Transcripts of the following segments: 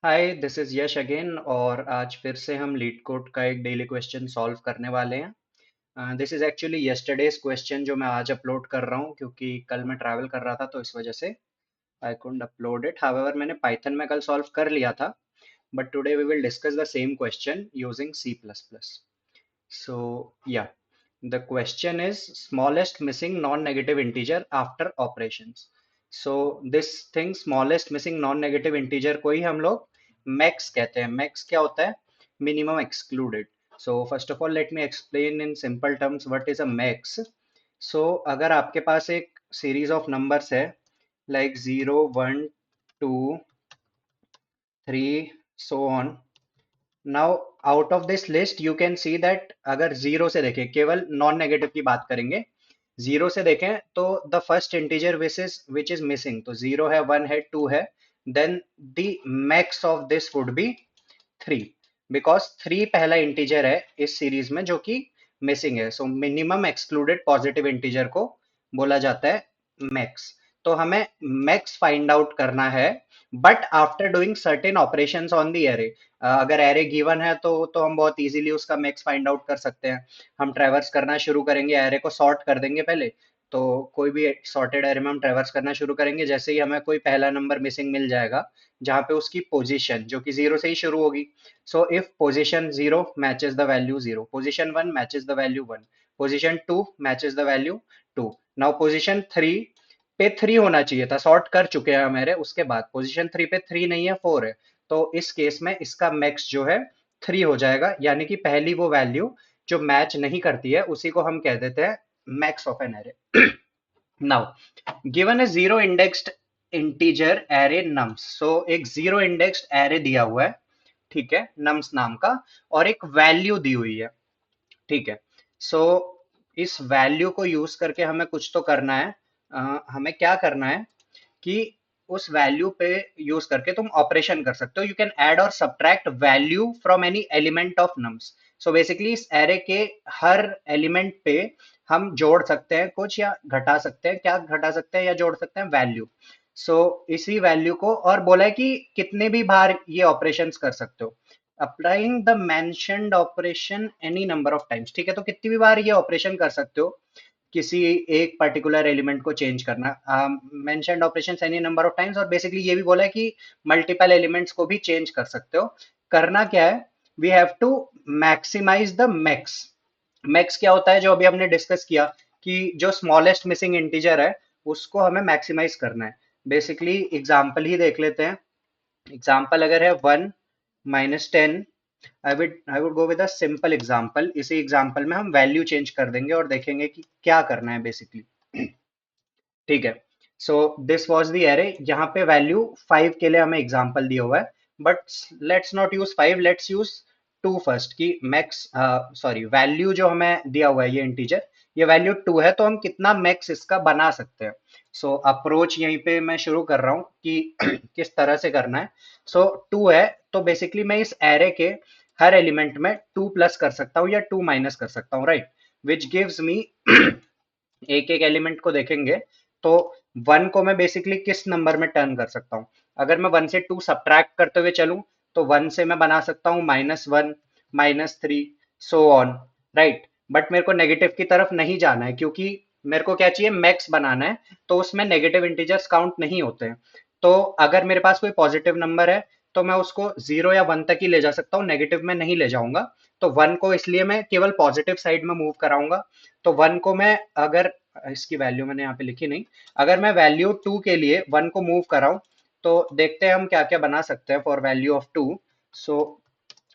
Hi, this is Yash again. और आज फिर से हम लीड कोड का एक डेली क्वेश्चन सॉल्व करने वाले हैं। This is actually yesterday's question जो मैं आज अपलोड कर रहा हूँ, क्योंकि कल मैं ट्रैवल कर रहा था तो इस वजह से I couldn't upload it. However मैंने पाइथन में कल सॉल्व कर लिया था, but today we will discuss the same question using C plus plus. So, yeah, the question is smallest missing non-negative integer after operations. So, this thing smallest missing non-negative integer को ही हम लोग max कहते हैं. Max क्या होता है? Minimum excluded. So, first of all, let me explain in simple terms what is a max. So, अगर आपके पास एक series of numbers है like 0, 1, 2, 3, so on. Now out of this list you can see that अगर zero से देखें, केवल non negative की बात करेंगे, जीरो से देखें तो the first integer which is missing, तो जीरो है, वन है, टू है, then the max of this would be three, because three पहला इंटीजर है इस सीरीज में जो कि मिसिंग है। So minimum excluded positive integer को बोला जाता है मैक्स। तो हमें मैक्स फाइंड आउट करना है, but after doing certain operations on the array. अगर एरे गिवन है तो हम बहुत इजीली उसका मैक्स फाइंड आउट कर सकते हैं। हम ट्रेवर्स करना शुरू करेंगे, एरे को सॉर्ट कर देंगे पहले। तो कोई भी सॉर्टेड एरे में हम ट्रेवर्स करना शुरू करेंगे, जैसे ही हमें कोई पहला नंबर मिसिंग मिल जाएगा जहां पे उसकी पोजीशन जो कि जीरो से ही शुरू होगी। So if position zero matches the value zero, position one matches the value one, position two matches the value two. Now position three पे थ्री होना चाहिए था, सॉर्ट कर चुके हैं मेरे, उसके बाद पोजीशन थ्री पे थ्री नहीं है, फोर है। तो इस केस में इसका मैक्स जो है थ्री हो जाएगा, यानी कि पहली वो वैल्यू जो मैच नहीं करती है उसी को हम कह देते हैं max of N array. Now given a zero indexed integer array nums. So एक जीरो इंडेक्स्ड एरे दिया हुआ है, ठीक है, नम्स नाम का, और एक वैल्यू दी हुई है, ठीक है। सो इस वैल्यू को यूज करके हमें कुछ तो करना है। हमें क्या करना है कि उस वैल्यू पे यूज करके तुम ऑपरेशन कर सकते हो। यू कैन ऐड और subtract value from any element of nums. So basically इस एरे के हर एलिमेंट पे हम जोड़ सकते हैं कुछ या घटा सकते हैं। क्या घटा सकते हैं या जोड़ सकते हैं? वैल्यू। सो इसी वैल्यू को, और बोला है कि कितने भी बार ये ऑपरेशंस कर सकते हो, applying the mentioned operation any number of times, ठीक है। तो कितनी भी बार ये ऑपरेशन कर सकते हो, किसी एक पर्टिकुलर एलिमेंट को चेंज करना, mentioned operations any number of times. और बेसिकली ये भी बोला है कि मल्टीपल एलिमेंट्स को भी चेंज कर सकते हो। करना क्या है? We have to maximise the max. Max क्या होता है? जो अभी हमने डिस्कस किया कि जो स्मॉलेस्ट मिसिंग इंटीजर है उसको हमें मैक्सिमाइज करना है। बेसिकली एग्जाम्पल ही देख लेते हैं। एग्जाम्पल अगर है one minus ten, I would go with a simple example. इसी एग्जाम्पल में हम वैल्यू चेंज कर देंगे और देखेंगे कि क्या करना है बेसिकली। ठीक है। So this was the array, यहाँ पे वैल्यू फाइव के लिए हमें एग्जांपल दिया हुआ है, but let's not use five, let's use two first की मैक्स, सॉरी, वैल्यू जो हमें दिया हुआ है ये इंटीजर, ये वैल्यू टू है, तो हम कितना मैक्स इसका बना सकते हैं। सो अप्रोच यहीं पे मैं शुरू कर रहा हूँ कि किस तरह से करना है। सो टू है, तो बेसिकली मैं इस एरे के हर एलिमेंट में टू प्लस कर सकता हूँ या टू माइनस कर सकता हूँ, राइट, विच गिव्स मी एक एक एलिमेंट को देखेंगे तो वन को मैं बेसिकली किस नंबर में टर्न कर सकता हूँ। अगर मैं वन से टू सब्ट्रैक्ट करते हुए चलूं तो वन से मैं बना सकता हूँ minus one, minus three, so on, right. But मेरे को नेगेटिव की तरफ नहीं जाना है, क्योंकि मेरे को क्या चाहिए? मैक्स बनाना है, तो उसमें नेगेटिव इंटीजर्स काउंट नहीं होते हैं। तो अगर मेरे पास कोई पॉजिटिव नंबर है तो मैं उसको जीरो या वन तक ही ले जा सकता हूँ, नेगेटिव में नहीं ले जाऊंगा। तो वन को इसलिए मैं केवल पॉजिटिव साइड में मूव कराऊंगा। तो वन को मैं, अगर इसकी वैल्यू मैंने यहाँ पे लिखी नहीं, अगर मैं वैल्यू टू के लिए वन को मूव कराऊं तो देखते हैं हम क्या क्या बना सकते हैं for value of two. So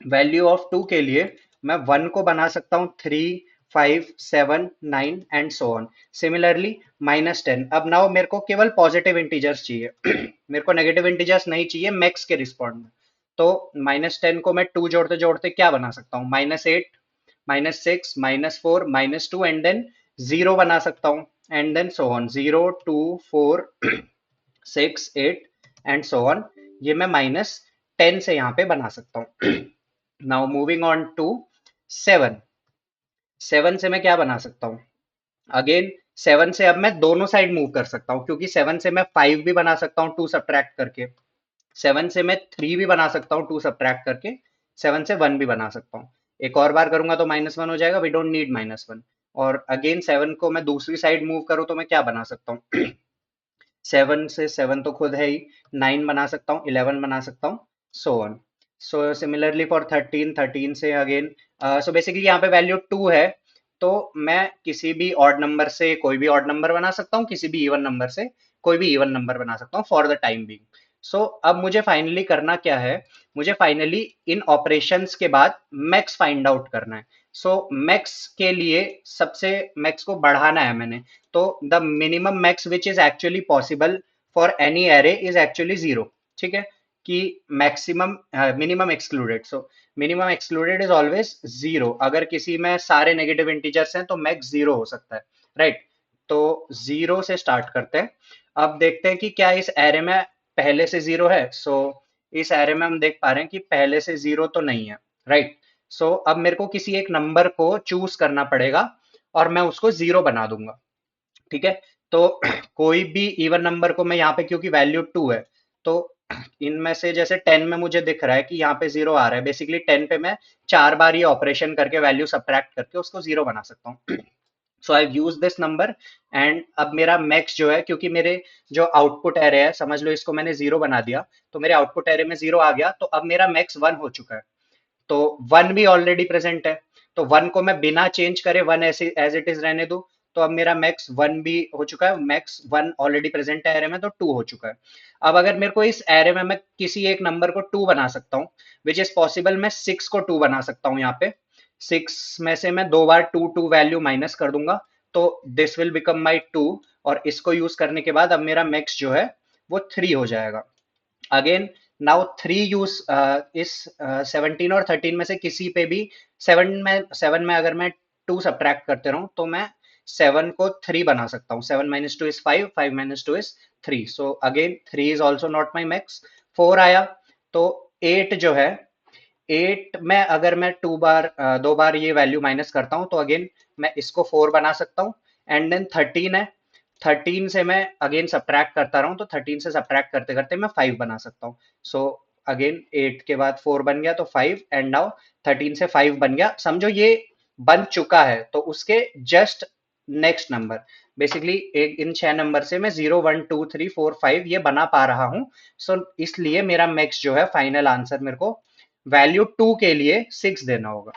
value of two के लिए मैं वन को बना सकता हूँ three, five, seven, nine and so on. Similarly minus ten. अब नाउ मेरे को केवल पॉजिटिव इंटीजर्स चाहिए मेरे को नेगेटिव इंटीजर्स नहीं चाहिए मैक्स के रिस्पॉन्ड में। तो माइनस टेन को मैं टू जोड़ते जोड़ते क्या बना सकता हूँ? Minus eight, minus six, minus four, minus two, and then zero बना सकता हूँ, and then so on, zero, two, four, six, eight and so on. ये मैं माइनस टेन से यहाँ पे बना सकता हूँ। Now moving on to seven. Seven से मैं क्या बना सकता हूँ? अगेन सेवन से अब मैं दोनों साइड मूव कर सकता हूँ, क्योंकि सेवन से मैं फाइव भी बना सकता हूँ टू सब्ट्रैक्ट करके। सेवन से मैं थ्री भी बना सकता हूँ, टू सब्ट्रैक्ट करके। सेवन से वन भी बना सकता हूँ। एक और बार करूंगा तो -1 हो जाएगा, वी डोंट नीड -1। और अगेन सेवन को मैं दूसरी साइड मूव करूँ तो मैं क्या बना सकता हूँ? सेवन से सेवन तो खुद है ही, नाइन बना सकता हूँ, 11 बना सकता हूँ, so on. So similarly for thirteen, thirteen से अगेन, सो बेसिकली यहाँ पे वैल्यू टू है, तो मैं किसी भी ऑड नंबर से कोई भी ऑड नंबर बना सकता हूँ, किसी भी इवन नंबर से कोई भी इवन नंबर बना सकता हूँ फॉर द टाइम बीइंग। सो अब मुझे फाइनली करना क्या है? मुझे फाइनली इन ऑपरेशंस के बाद मैक्स फाइंड आउट करना है। सो मैक्स के लिए सबसे मैक्स को बढ़ाना है मैंने। तो the minimum max which is actually possible for any array is actually zero. ठीक है, कि maximum minimum excluded, so minimum excluded is always zero. अगर किसी में सारे नेगेटिव इंटीजर्स हैं तो मैक्स जीरो हो सकता है, राइट? तो जीरो से स्टार्ट करते हैं। अब देखते हैं कि क्या इस एरे में पहले से जीरो है। सो इस एरे में हम देख पा रहे हैं कि पहले से जीरो तो नहीं है, राइट? सो अब मेरे को किसी एक नंबर को चूज करना पड़ेगा और मैं उसको जीरो बना दूंगा। ठीक है, तो कोई भी इवन नंबर को मैं यहाँ पे, क्योंकि वैल्यू टू है, तो इनमें से जैसे टेन में मुझे दिख रहा है कि यहाँ पे जीरो आ रहा है, बेसिकली टेन पे मैं चार बार ये ऑपरेशन करके वैल्यू सब्ट्रैक्ट करके उसको जीरो बना सकता हूँ। So I use this number and अब मेरा मैक्स जो है, क्योंकि मेरे जो आउटपुट एरे है, समझ लो इसको मैंने जीरो बना दिया, तो मेरे आउटपुट एरे में जीरो आ गया, तो अब मेरा मैक्स वन हो चुका है। तो वन भी ऑलरेडी प्रेजेंट है, तो वन को मैं बिना चेंज करे वन ऐसे एज इट इज रहने दूं, तो अब मेरा मैक्स वन भी हो चुका है, मैक्स वन ऑलरेडी प्रेजेंट है एरे में, तो टू हो चुका है। अब अगर मेरे को इस एरे में मैं किसी एक नंबर को टू बना सकता हूँ, विच इज पॉसिबल, मैं सिक्स को टू बना सकता हूँ यहाँ पे। सिक्स में से मैं दो बार टू टू वैल्यू माइनस कर दूंगा, तो this will become my two, और इसको यूज करने के बाद अब मेरा मैक्स जो है वो थ्री हो जाएगा। अगेन नाउ थ्री यूज इस 17 और 13 में से किसी पे भी, सेवन में अगर मैं टू सब्ट्रैक्ट करते रहूं तो मैं सेवन को थ्री बना सकता हूँ। Seven minus two is five, five minus two is three, so again three is also not my max. Four आया, तो एट जो है, एट में अगर मैं दो बार ये वैल्यू माइनस करता हूँ तो अगेन मैं इसको फोर बना सकता हूँ। एंड देन थर्टीन है, थर्टीन से मैं अगेन सब्ट्रैक्ट करता रहूँ तो थर्टीन से सब्ट्रैक्ट करते करते मैं फाइव बना सकता हूँ। सो अगेन एट के बाद फोर बन गया तो फाइव, एंड नाउ थर्टीन से फाइव बन गया, समझो ये बन चुका है। तो उसके जस्ट नेक्स्ट नंबर, बेसिकली एक इन छह नंबर से मैं zero one two three four five ये बना पा रहा हूँ। सो इसलिए मेरा मैक्स जो है, फाइनल आंसर मेरे को वैल्यू टू के लिए सिक्स देना होगा,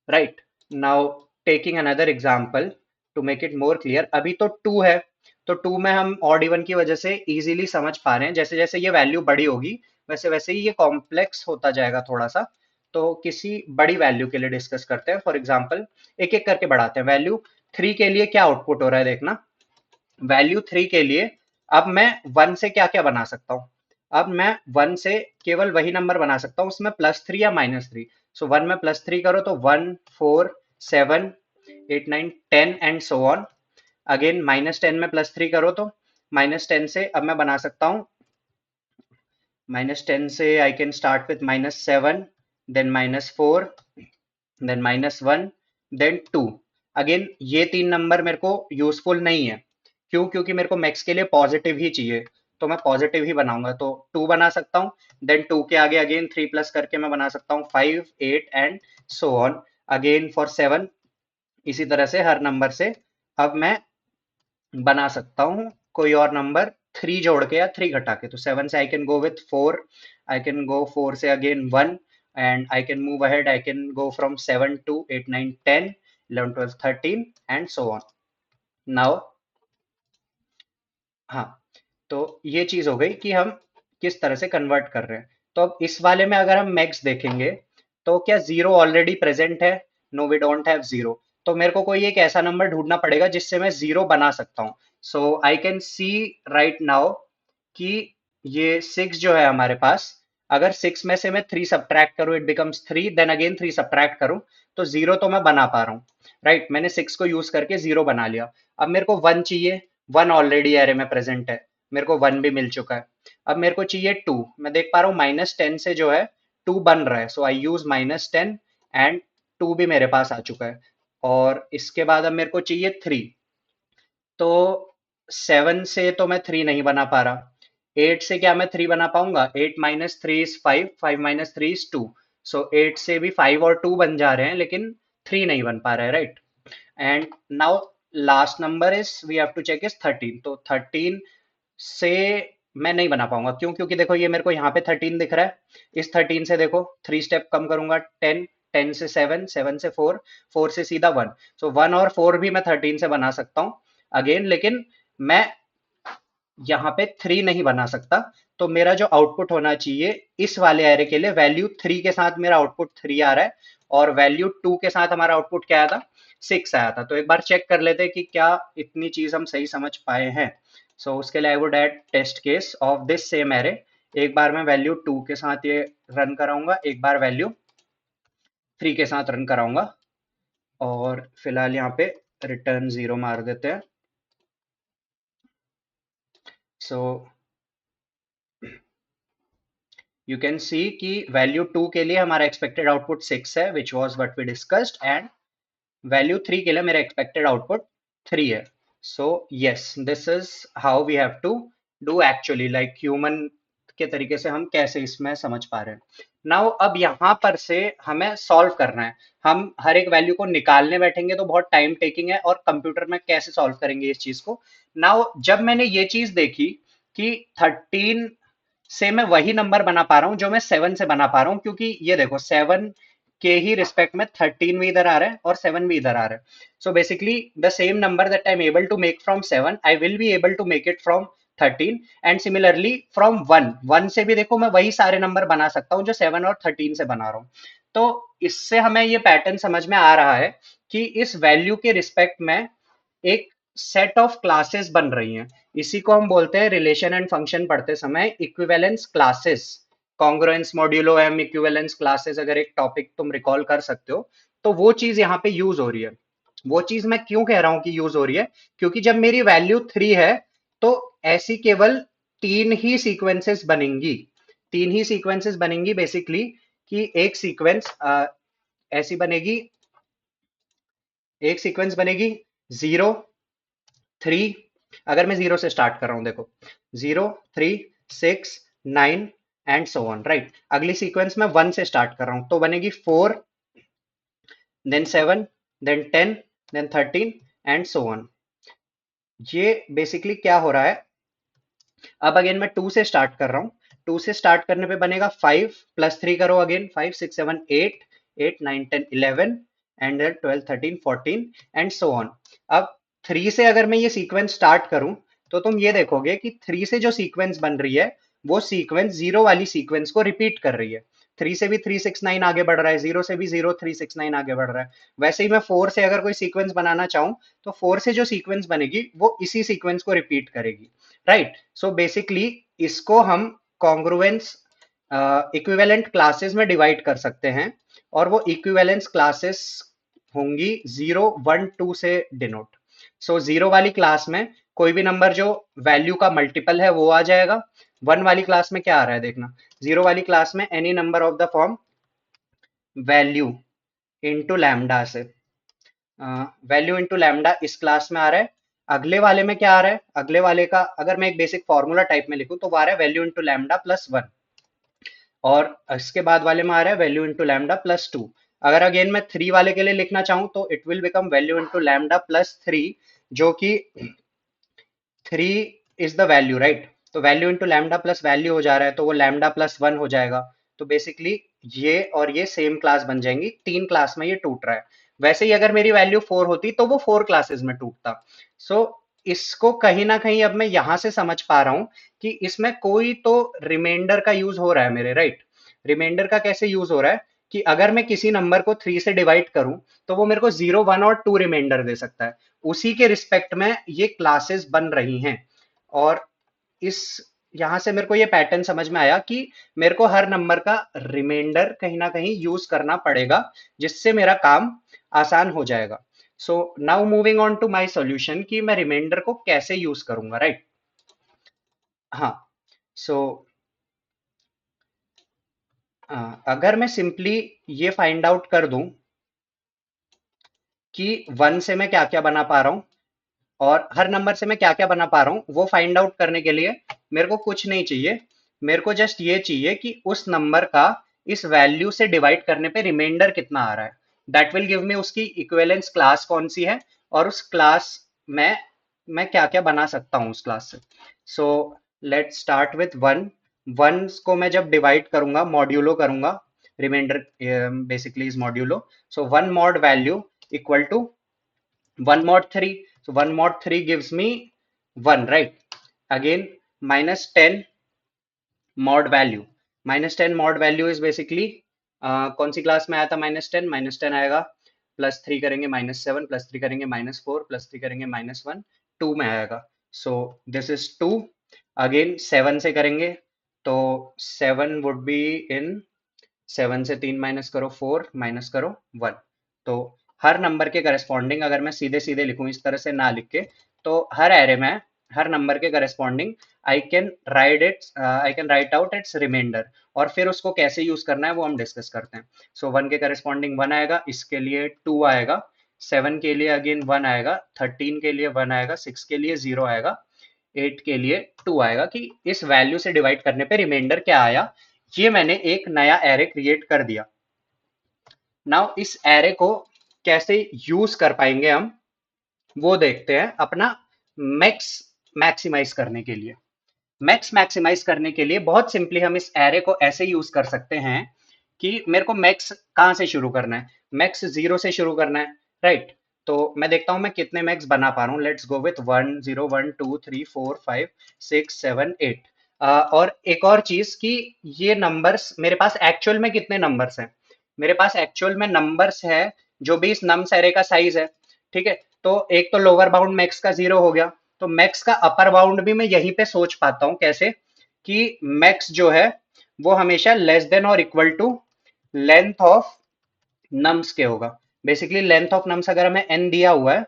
right? Now taking another example to make it more clear, अभी तो टू है, तो टू में हम ऑड इवन की वजह से इजीली समझ पा रहे हैं, जैसे जैसे ये वैल्यू बड़ी होगी वैसे वैसे ही ये कॉम्प्लेक्स होता जाएगा थोड़ा सा। तो किसी बड़ी वैल्यू के लिए डिस्कस करते हैं, फॉर एग्जाम्पल एक एक करके बढ़ाते हैं। वैल्यू थ्री के लिए क्या आउटपुट हो रहा है देखना। वैल्यू थ्री के लिए अब मैं वन से क्या क्या बना सकता हूँ? अब मैं वन से केवल वही नंबर बना सकता हूँ उसमें प्लस थ्री या माइनस थ्री। सो वन में प्लस थ्री करो तो one, four, seven, eight, nine, ten and so on. Again minus ten में प्लस थ्री करो तो माइनस टेन से अब मैं बना सकता हूँ, माइनस टेन से I can start with minus seven, then minus four, then minus one, then two. Again ये तीन नंबर मेरे को यूजफुल नहीं है, क्यों? क्योंकि मेरे को मैक्स के लिए पॉजिटिव ही चाहिए, तो मैं पॉजिटिव ही बनाऊंगा, तो टू बना सकता हूँ। देन टू के आगे अगेन थ्री प्लस करके मैं बना सकता हूँ five, eight and so on. Again for seven, इसी तरह से हर नंबर से अब मैं बना सकता हूँ कोई और नंबर थ्री जोड़ के या थ्री घटा के। तो सेवन से I can go with four, I can go four से again one, and I can move ahead, I can go from seven to eight, nine, ten, eleven, twelve, thirteen and so on. Now, हाँ, तो ये चीज हो गई कि हम किस तरह से कन्वर्ट कर रहे हैं। तो अब इस वाले में अगर हम मैक्स देखेंगे तो क्या जीरो ऑलरेडी प्रेजेंट है? No, we don't have zero. तो मेरे को कोई एक ऐसा नंबर ढूंढना पड़ेगा जिससे मैं जीरो बना सकता हूँ। So I can see right now कि ये सिक्स जो है हमारे पास, अगर सिक्स में से मैं थ्री सब्ट्रैक्ट करूं it becomes three, then again three subtract करूं तो जीरो तो मैं बना पा रहा हूँ, राइट? मैंने सिक्स को यूज करके जीरो बना लिया। अब मेरे को वन चाहिए, वन ऑलरेडी एरे में प्रेजेंट है, मेरे को वन भी मिल चुका है। अब मेरे को चाहिए टू, मैं देख पा रहा हूँ माइनस टेन से जो है टू बन रहा है, so I use minus ten and two भी मेरे पास आ चुका है। और इसके बाद अब मेरे को चाहिए थ्री, तो सेवन से तो मैं थ्री नहीं बना पा रहा, 8 से क्या मैं 3 बना पाऊंगा? 8 - 3 इज 5, 5 - 3 इज 2। सो 8 से भी 5 और 2 बन जा रहे हैं, लेकिन 3 नहीं बन पा रहा है, right? And now last number is we have to check is 13। तो 13 से मैं नहीं बना पाऊंगा, क्यों? क्योंकि देखो ये मेरे को यहाँ पे 13 दिख रहा है। इस 13 से देखो 3 स्टेप कम करूंगा, 10, 10 से 7, 7 से 4, 4 से सीधा 1। सो 1 और 4 भी मैं 13 से बना सकता हूँ अगेन, लेकिन मैं यहाँ पे 3 नहीं बना सकता। तो मेरा जो आउटपुट होना चाहिए इस वाले एरे के लिए, वैल्यू 3 के साथ मेरा आउटपुट 3 आ रहा है, और वैल्यू 2 के साथ हमारा आउटपुट क्या आया था? 6 आया था। तो एक बार चेक कर लेते हैं कि क्या इतनी चीज हम सही समझ पाए हैं। सो उसके लिए I would add test case of this same array. एक बार मैं वैल्यू 2 के साथ ये रन कराऊंगा, एक बार वैल्यू 3 के साथ रन कराऊंगा, और फिलहाल यहाँ पे रिटर्न 0 मार देते हैं। सो यू कैन सी कि वैल्यू 2 के लिए हमारा एक्सपेक्टेड आउटपुट 6 है, which was what we discussed, and value 3 के लिए मेरा एक्सपेक्टेड आउटपुट 3 है। So yes, this is how we have to do actually, like human के तरीके से हम कैसे इसमें समझ पा रहे हैं। नाउ अब यहाँ पर से हमें सॉल्व करना है। हम हर एक वैल्यू को निकालने बैठेंगे तो बहुत टाइम टेकिंग है, और कंप्यूटर में कैसे सॉल्व करेंगे इस चीज को। नाउ जब मैंने ये चीज देखी कि 13 से मैं वही नंबर बना पा रहा हूँ जो मैं 7 से बना पा रहा हूँ, क्योंकि ये देखो 7 के ही रिस्पेक्ट में 13 भी इधर आ रहा है और 7 भी इधर आ रहा है। So basically the same number that I am able to make from 7, I will be able to make it from 13, and similarly from 1, 1 से भी देखो मैं वही सारे नंबर बना सकता हूँ जो 7 और 13 से बना रहा हूँ। तो इससे हमें ये पैटर्न समझ में आ रहा है कि इस वैल्यू के रिस्पेक्ट में एक सेट ऑफ क्लासेस बन रही हैं। इसी को हम बोलते हैं रिलेशन एंड फंक्शन पढ़ते समय equivalence classes. Congruence modulo M equivalence classes अगर एक टॉपिक तुम रिकॉल कर सकते हो, तो वो चीज यहाँ पे यूज हो रही है। वो चीज मैं क्यों कह रहा हूं कि यूज हो रही है? क्योंकि जब मेरी वैल्यू 3 है, तो ऐसी केवल 3 ही सीक्वेंसेस बनेंगी। 3 ही सीक्वेंसेस बनेंगी बेसिकली, कि एक सीक्वेंस ऐसी बनेगी, एक सीक्वेंस बनेगी 0, 3। अगर मैं 0 से स्टार्ट कर रहा हूं, देखो 0, 3, 6, 9 एंड सो ऑन, राइट? अगली सीक्वेंस में 1 से स्टार्ट कर रहा हूं तो बनेगी 4, then 7, then 10, then 13 and so on. ये बेसिकली क्या हो रहा है? अब अगेन मैं 2 से स्टार्ट कर रहा हूँ। 2 से स्टार्ट करने पे बनेगा 5 प्लस 3 करो, again 5, 6, 7, 8, 8, 9, 10, 11 and 12, 13, 14 and so on. अब 3 से अगर मैं ये सीक्वेंस स्टार्ट करूं, तो तुम ये देखोगे कि 3 से जो सीक्वेंस बन रही है, वो सीक्वेंस 0 वाली सीक्वेंस को रिपीट कर रही है। 3 से भी 369 आगे बढ़ रहा है, 0 से भी 0369 आगे बढ़ रहा है। वैसे ही मैं 4 से अगर कोई सीक्वेंस बनाना चाहूं, तो 4 से जो सीक्वेंस बनेगी वो इसी सीक्वेंस को रिपीट करेगी, राइट? सो बेसिकली इसको हम कॉन्ग्रुएंस इक्विवेलेंट क्लासेस में डिवाइड कर सकते हैं, और वो इक्विवेलेंस क्लासेस होंगी 0, 1, 2 से डिनोट। सो 0 वाली क्लास में कोई भी नंबर जो वैल्यू का मल्टीपल है वो आ जाएगा। 1 वाली क्लास में क्या आ रहा है देखना, 0 वाली क्लास में any number of the form value into lambda से, वैल्यू इंटू लैम्डा इस क्लास में आ रहा है। अगले वाले में क्या आ रहा है? अगले वाले का अगर मैं एक बेसिक फॉर्मूला टाइप में लिखूं तो वो आ रहा है वैल्यू इंटू लैम्डा प्लस 1, और इसके बाद वाले में आ रहा है वैल्यू इंटू लैम्डा प्लस 2। अगर अगेन मैं 3 वाले के लिए लिखना चाहूं तो it will become value into lambda plus 3, जो कि 3 इज द वैल्यू, राइट? तो value into lambda plus value हो जा रहा है, तो वो लैम्डा प्लस 1 हो जाएगा। तो बेसिकली ये और ये सेम क्लास बन जाएंगी, 3 क्लास में ये टूट रहा है। वैसे ही अगर मेरी वैल्यू 4 होती तो वो 4 क्लासेस में टूटता। सो इसको कहीं ना कहीं अब मैं यहां से समझ पा रहा हूं कि इसमें कोई तो रिमाइंडर का यूज हो रहा है मेरे, राइट? रिमाइंडर का कैसे यूज हो रहा है कि अगर मैं किसी नंबर को 3 से डिवाइड करूं, तो वो मेरे को 0, 1 और 2 रिमाइंडर दे सकता है। उसी के रिस्पेक्ट में ये क्लासेस बन रही हैं। और इस यहां से मेरे को ये पैटर्न समझ में आया कि मेरे को हर नंबर का रिमाइंडर कहीं ना कहीं यूज करना पड़ेगा, जिससे मेरा काम आसान हो जाएगा। So now moving on to my solution कि मैं रिमाइंडर को कैसे यूज करूंगा, राइट? हाँ। सो अगर मैं सिंपली ये फाइंड आउट कर दूं कि 1 से मैं क्या क्या बना पा रहा हूं, और हर नंबर से मैं क्या क्या बना पा रहा हूँ वो फाइंड आउट करने के लिए मेरे को कुछ नहीं चाहिए, मेरे को जस्ट ये चाहिए कि उस नंबर का इस वैल्यू से डिवाइड करने पे रिमाइंडर कितना आ रहा है। दैट विल गिव मी उसकी इक्विवेलेंस क्लास कौन सी है, और उस क्लास में मैं क्या क्या बना सकता हूँ उस क्लास से। So let's start with one. One को मैं जब डिवाइड करूंगा, मॉड्यूलो करूंगा, reminder basically is modulo. So one mod value equal to 1 mod 3. So 1 mod 3 gives me 1, right? Again, minus 10 mod value. Minus 10 mod value is basically कौन सी class में आया था -10? -10 आएगा, +3 करेंगे -7, +3 करेंगे -4, +3 करेंगे -1, 2 में आएगा। So this is 2। अगेन 7 से करेंगे तो 7 वुड बी इन, 7 से 3 माइनस करो 4, माइनस करो 1। तो हर नंबर के करस्पॉन्डिंग अगर मैं सीधे सीधे लिखूं इस तरह से ना लिख के, तो हर एरे में हर नंबर के corresponding I can write out its reminder, और फिर उसको कैसे यूज करना है वो हम डिस्कस करते हैं। सो 1 के करस्पॉन्डिंग 1 आएगा, इसके लिए 2 आएगा, 7 के लिए अगेन 1 आएगा, 13 के लिए 1 आएगा, 6 के लिए 0 आएगा, 8 के लिए 2 आएगा कि इस वैल्यू से डिवाइड करने पे रिमाइंडर क्या आया। ये मैंने एक नया एरे क्रिएट कर दिया। नाउ इस एरे को कैसे यूज कर पाएंगे हम वो देखते हैं अपना मैक्स मैक्सिमाइज करने के लिए। मैक्स मैक्सिमाइज करने के लिए बहुत सिंपली हम इस एरे को ऐसे यूज कर सकते हैं कि मेरे को मैक्स कहां से शुरू करना है, मैक्स 0 से शुरू करना है, राइट? तो मैं देखता हूं मैं कितने मैक्स बना पा रहा हूं। Let's go with 1 0 1 2 3 4 5 6 7 8। और एक और चीज कि ये नंबर्स मेरे पास एक्चुअल में कितने नंबर्स हैं, मेरे पास एक्चुअल में नंबर्स है जो भी इस नम्स एरे का साइज है, ठीक है? तो एक तो लोअर बाउंड मैक्स का 0 हो गया, तो मैक्स का अपर बाउंड भी मैं यहीं पे सोच पाता हूं कैसे, कि मैक्स जो है वो हमेशा लेस देन और equal to length of nums के होगा। बेसिकली लेंथ ऑफ नम्स अगर हमें n दिया हुआ है,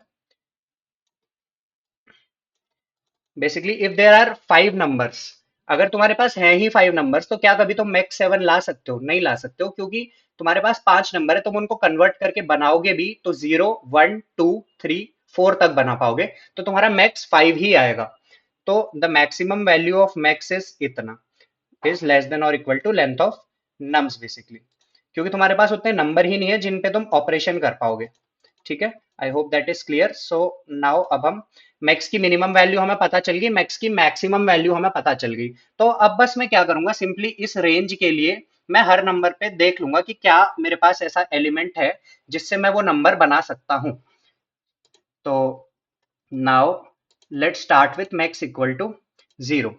basically if there are 5 numbers, अगर तुम्हारे पास है ही 5 नंबर्स, तो क्या कभी तुम मैक्स 7 ला सकते हो? नहीं ला सकते हो, क्योंकि तुम्हारे पास 5 नंबर है, तुम उनको कन्वर्ट करके बनाओगे भी तो 0 1 2 3 4 तक बना पाओगे, तो तुम्हारा मैक्स 5 ही आएगा। तो the maximum value of max is इतना, इज लेस देन और equal to length of nums basically, क्योंकि तुम्हारे पास उतने नंबर ही नहीं है जिन पे तुम ऑपरेशन कर पाओगे। ठीक है, I hope that is clear. So now अब हम मैक्स की मिनिमम वैल्यू हमें पता चल गई, मैक्स की मैक्सिमम वैल्यू हमें पता चल गई। तो अब बस मैं क्या करूंगा, सिंपली इस रेंज के लिए मैं हर नंबर पे देख लूंगा कि क्या मेरे पास ऐसा एलिमेंट है जिससे मैं वो नंबर बना सकता हूं। तो now let's start with max equal to 0।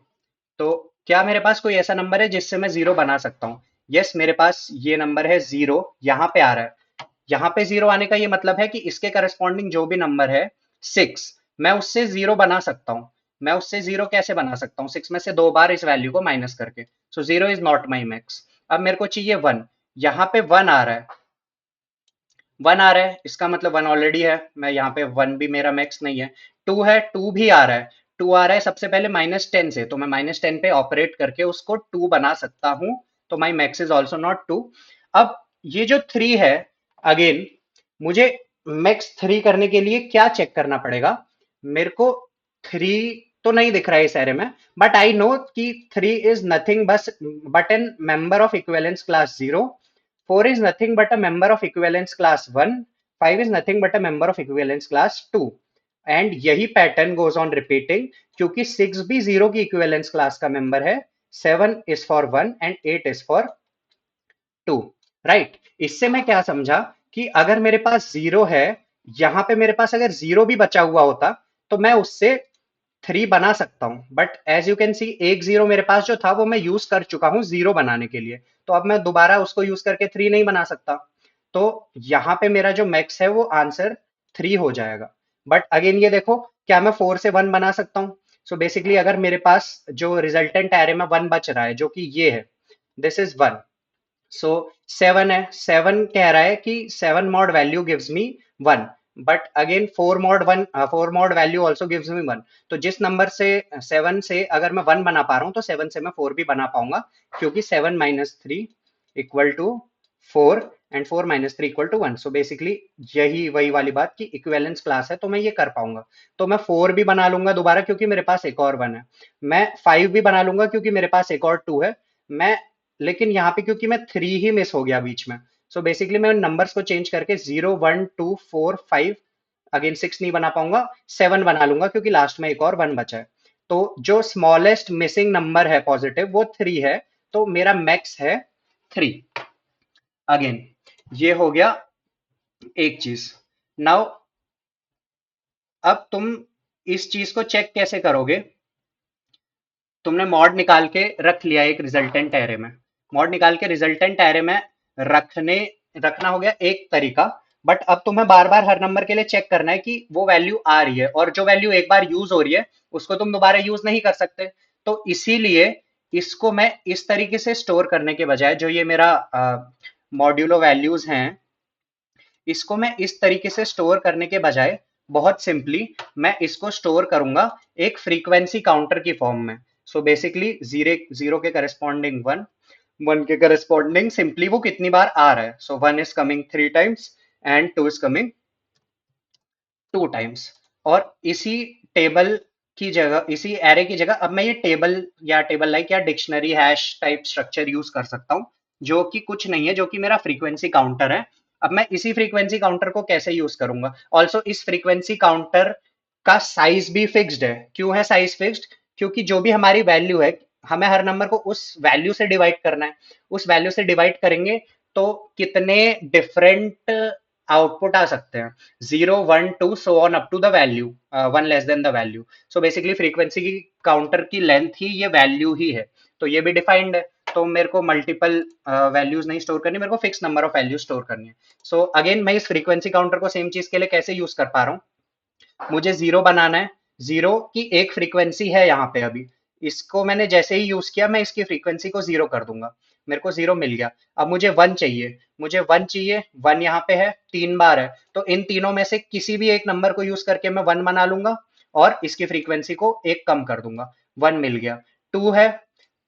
तो क्या मेरे पास कोई ऐसा नंबर है जिससे मैं 0 बना सकता हूँ? यस, मेरे पास ये नंबर है 0, यहाँ पे आ रहा है। यहाँ पे 0 आने का ये मतलब है कि इसके करस्पॉन्डिंग जो भी नंबर है 6, मैं उससे 0 बना सकता हूँ। मैं उससे 0 कैसे बना सकता हूँ? 6 में से 2 बार इस वैल्यू को माइनस करके। सो 0 इज नॉट माई मैक्स। अब मेरे को चाहिए 1, यहाँ पे 1 आ रहा है, 1 आ रहा है, इसका मतलब 1 ऑलरेडी है, मैं यहाँ पे 1 भी मेरा मैक्स नहीं है। 2 है, 2 भी आ रहा है, 2 आ रहा है सबसे पहले -10 से, तो मैं -10 पे ऑपरेट करके उसको 2 बना सकता हूं। तो माई मैक्स इज ऑल्सो नॉट 2। अब ये जो 3 है, अगेन मुझे मैक्स 3 करने के लिए क्या चेक करना पड़ेगा? मेरे को 3 तो नहीं दिख रहा है इस एरे में, बट आई नो कि 3 is nothing but an member of equivalence class 0, 4 is nothing but a member of equivalence class 1, 5 is nothing but a member of equivalence class 2, and यही पैटर्न गोज ऑन रिपीटिंग, क्योंकि 6 भी 0 की equivalence class का member है, 7 is for 1 and 8 is for 2, right? इससे मैं क्या समझा कि अगर मेरे पास 0 है, यहां पे मेरे पास अगर 0 भी बचा हुआ होता तो मैं उससे 3 बना सकता हूं, but as you can see एक 0 मेरे पास जो था वो मैं यूज कर चुका हूं 0 बनाने के लिए, तो अब मैं दोबारा उसको यूज करके 3 नहीं बना सकता। तो यहां पे मेरा जो मैक्स है वो आंसर 3 हो जाएगा। बट अगेन ये देखो, क्या मैं 4 से 1 बना सकता हूँ? सो बेसिकली अगर मेरे पास जो रिजल्टेंट एरे में 1 बच रहा है जो कि ये है, दिस इज 1, सो 7 है, 7 कह रहा है कि 7 mod value gives me 1, but again 4 mod 1, 4 mod value also gives me 1। तो जिस नंबर से 7 से अगर मैं 1 बना पा रहा हूँ तो 7 से मैं 4 भी बना पाऊंगा, क्योंकि 7 - 3 equal to 4, and 4 minus 3 equal to 1। So basically यही वही वाली बात कि इक्विवेलेंस क्लास है तो मैं ये कर पाऊंगा। तो मैं 4 भी बना लूंगा दोबारा क्योंकि मेरे पास एक और 1 है। मैं 5 भी बना लूंगा क्योंकि मेरे पास एक और 2 है। मैं लेकिन यहाँ पे क्योंकि मैं 3 ही मिस हो गया बीच में, सो बेसिकली मैं नंबर्स को चेंज करके 0 1 2 4 5, अगेन 6 नहीं बना पाऊंगा, 7 बना लूंगा क्योंकि लास्ट में एक और 1 बचा है। तो जो स्मॉलेस्ट मिसिंग नंबर है पॉजिटिव वो 3 है, तो मेरा मैक्स है 3। अगेन ये हो गया एक चीज। नाउ अब तुम इस चीज को चेक कैसे करोगे? तुमने मॉड निकाल के रख लिया एक रिजल्टेंट एरे में। मॉड निकाल के रिजल्टेंट एरे में रखने रखना हो गया एक तरीका। बट अब तुम्हें बार बार हर नंबर के लिए चेक करना है कि वो वैल्यू आ रही है, और जो वैल्यू एक बार यूज हो रही है उसको तुम दोबारा यूज नहीं कर सकते। तो इसीलिए इसको मैं इस तरीके से स्टोर करने के बजाय, जो ये मेरा मॉड्यूलो वैल्यूज हैं, इसको मैं इस तरीके से स्टोर करने के बजाय बहुत सिंपली मैं इसको स्टोर करूंगा एक फ्रीक्वेंसी काउंटर की फॉर्म में। सो बेसिकली जीरो जीरो के करस्पॉन्डिंग 1, 1 के करस्पॉन्डिंग सिंपली वो कितनी बार आ रहा है। सो 1 is coming 3 times and 2 is coming 2 times. और इसी टेबल की जगह, इसी एरे की जगह अब मैं ये टेबल या टेबल लाइक या dictionary hash type structure use कर सकता हूँ, जो कि कुछ नहीं है, जो कि मेरा फ्रीक्वेंसी काउंटर है। अब मैं इसी फ्रीक्वेंसी काउंटर को कैसे यूज करूंगा? ऑल्सो इस फ्रीक्वेंसी काउंटर का साइज भी फिक्स्ड है। क्यों है साइज फिक्स्ड? क्योंकि जो भी हमारी वैल्यू है, हमें हर नंबर को उस वैल्यू से डिवाइड करना है। उस वैल्यू से डिवाइड करेंगे तो कितने डिफरेंट आउटपुट आ सकते हैं, 0 1 2 so on up to the value 1 less than the value. So basically frequency की काउंटर की लेंथ ही ये वैल्यू ही है, तो ये भी डिफाइंड है। तो मेरे को मल्टीपल वैल्यूज नहीं स्टोर करनी, मेरे को fix number of value store करनी है। सो अगेन मैं इस फ्रीक्वेंसी काउंटर को सेम चीज के लिए कैसे यूज कर पा रहा हूँ? मुझे जीरो बनाना है। जीरो की एक फ्रीक्वेंसी है यहाँ पे अभी, इसको मैंने जैसे ही यूज किया मैं इसकी फ्रीक्वेंसी को जीरो कर दूंगा, मेरे को जीरो मिल गया। अब मुझे वन चाहिए, मुझे वन चाहिए, वन यहाँ पे है, 3 बार है, तो इन तीनों में से किसी भी एक नंबर को यूज करके मैं वन बना लूंगा और इसकी फ्रीक्वेंसी को एक कम कर दूंगा। वन मिल गया। टू है,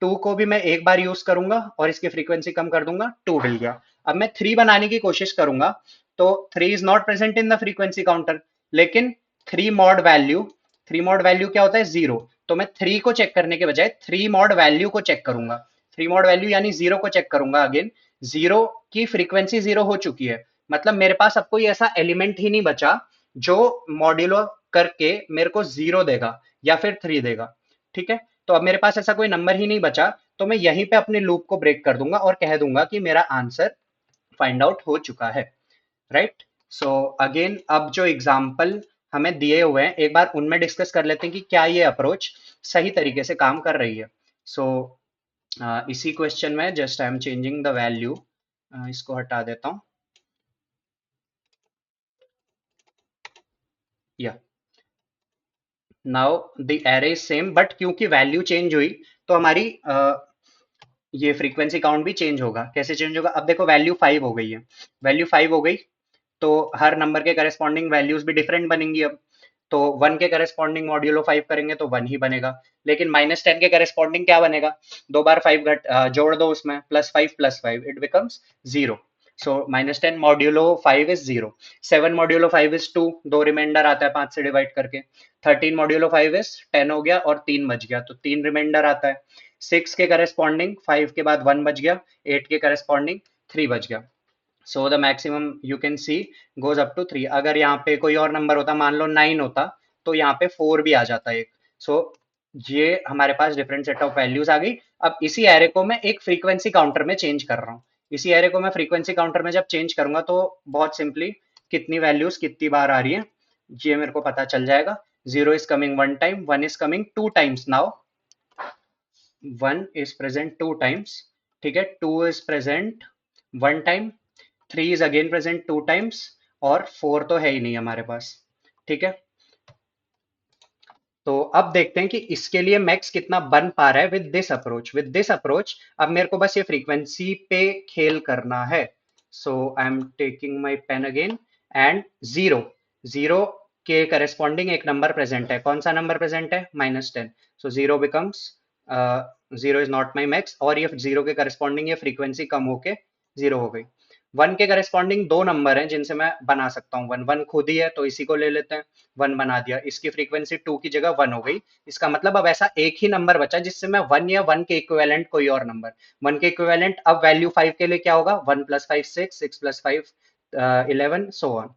टू को भी मैं एक बार यूज करूंगा और इसकी फ्रीक्वेंसी कम कर दूंगा, टू मिल गया। अब मैं थ्री बनाने की कोशिश करूंगा, तो three is not present in the frequency counter, लेकिन three mod value, three mod value क्या होता है? जीरो। तो मैं थ्री को चेक करने के बजाय थ्री मॉड वैल्यू को चेक करूंगा। थ्री मॉड वैल्यू यानी जीरो को चेक करूंगा। अगेन जीरो की फ्रीक्वेंसी जीरो हो चुकी है, मतलब मेरे पास अब कोई ऐसा एलिमेंट ही नहीं बचा जो मॉड्यूलो करके मेरे को जीरो देगा या फिर थ्री देगा। ठीक है, तो अब मेरे पास ऐसा कोई नंबर ही नहीं बचा, तो मैं यहीं पे अपने लूप को ब्रेक कर दूंगा और कह दूंगा कि मेरा आंसर फाइंड आउट हो चुका है। राइट। सो अगेन अब जो एग्जाम्पल हमें दिए हुए हैं एक बार उनमें डिस्कस कर लेते हैं कि क्या ये अप्रोच सही तरीके से काम कर रही है। सो इसी क्वेश्चन में just I am changing the value, इसको हटा देता हूँ। या now the array is same, but क्योंकि वैल्यू चेंज हुई तो हमारी ये फ्रीक्वेंसी काउंट भी चेंज होगा। कैसे चेंज होगा? अब देखो वैल्यू 5 हो गई है, वैल्यू 5 हो गई तो हर नंबर के करस्पॉन्डिंग वैल्यूज भी डिफरेंट बनेंगी। अब तो वन के करस्पॉन्डिंग मॉड्यूलो 5 करेंगे तो वन ही बनेगा, लेकिन -10 के करस्पॉन्डिंग क्या बनेगा? दो बार 5 जोड़ दो उसमें, +5 it becomes zero. So -10 modulo 5 is zero. 7 modulo 5 is 2, दो रिमाइंडर आता है 5 से डिवाइड करके। 13 मॉड्यूलो 5 इज 10 हो गया और 3 बच गया, तो 3 रिमाइंडर आता है। 6 के करस्पॉन्डिंग 5 के बाद 1 बच गया, 8 के करस्पॉन्डिंग 3 बच गया। So the maximum you can see goes up to 3। अगर यहाँ पे कोई और नंबर होता, मान लो 9 होता, तो यहाँ पे 4 भी आ जाता एक। सो ये हमारे पास डिफरेंट सेट ऑफ वैल्यूज आ गई। अब इसी एरे को मैं एक फ्रीक्वेंसी काउंटर में चेंज कर रहा हूँ। इसी एरे को मैं फ्रीक्वेंसी काउंटर में जब चेंज करूंगा तो बहुत सिंपली कितनी वैल्यूज कितनी बार आ रही है ये मेरे को पता चल जाएगा। Zero is coming one time, one is coming two times. Now one is present two times, ठीक है, two is present one time, three is again present two times, और फोर तो है ही नहीं हमारे पास। ठीक है, तो अब देखते हैं कि इसके लिए मैक्स कितना बन पा रहा है with this approach. With this approach अब मेरे को बस ये फ्रीक्वेंसी पे खेल करना है। So I am taking my pen again and zero, zero के करस्पॉन्डिंग एक नंबर प्रेजेंट है। कौन सा नंबर प्रेजेंट है? -10। So zero becomes, zero is not my max, और ये जीरो के करस्पॉन्डिंग ये फ्रीक्वेंसी कम होके जीरो हो गई। वन के करस्पॉन्डिंग दो नंबर हैं जिनसे मैं बना सकता हूँ वन, वन खुद ही है तो इसी को ले लेते हैं, वन बना दिया, इसकी फ्रीक्वेंसी टू की जगह वन हो गई। इसका मतलब अब ऐसा एक ही नंबर बचा जिससे मैं वन या वन के इक्विवेलेंट कोई और नंबर, वन के इक्विवेलेंट अब वैल्यू फाइव के लिए क्या होगा, one plus five six, six plus five 11 so on.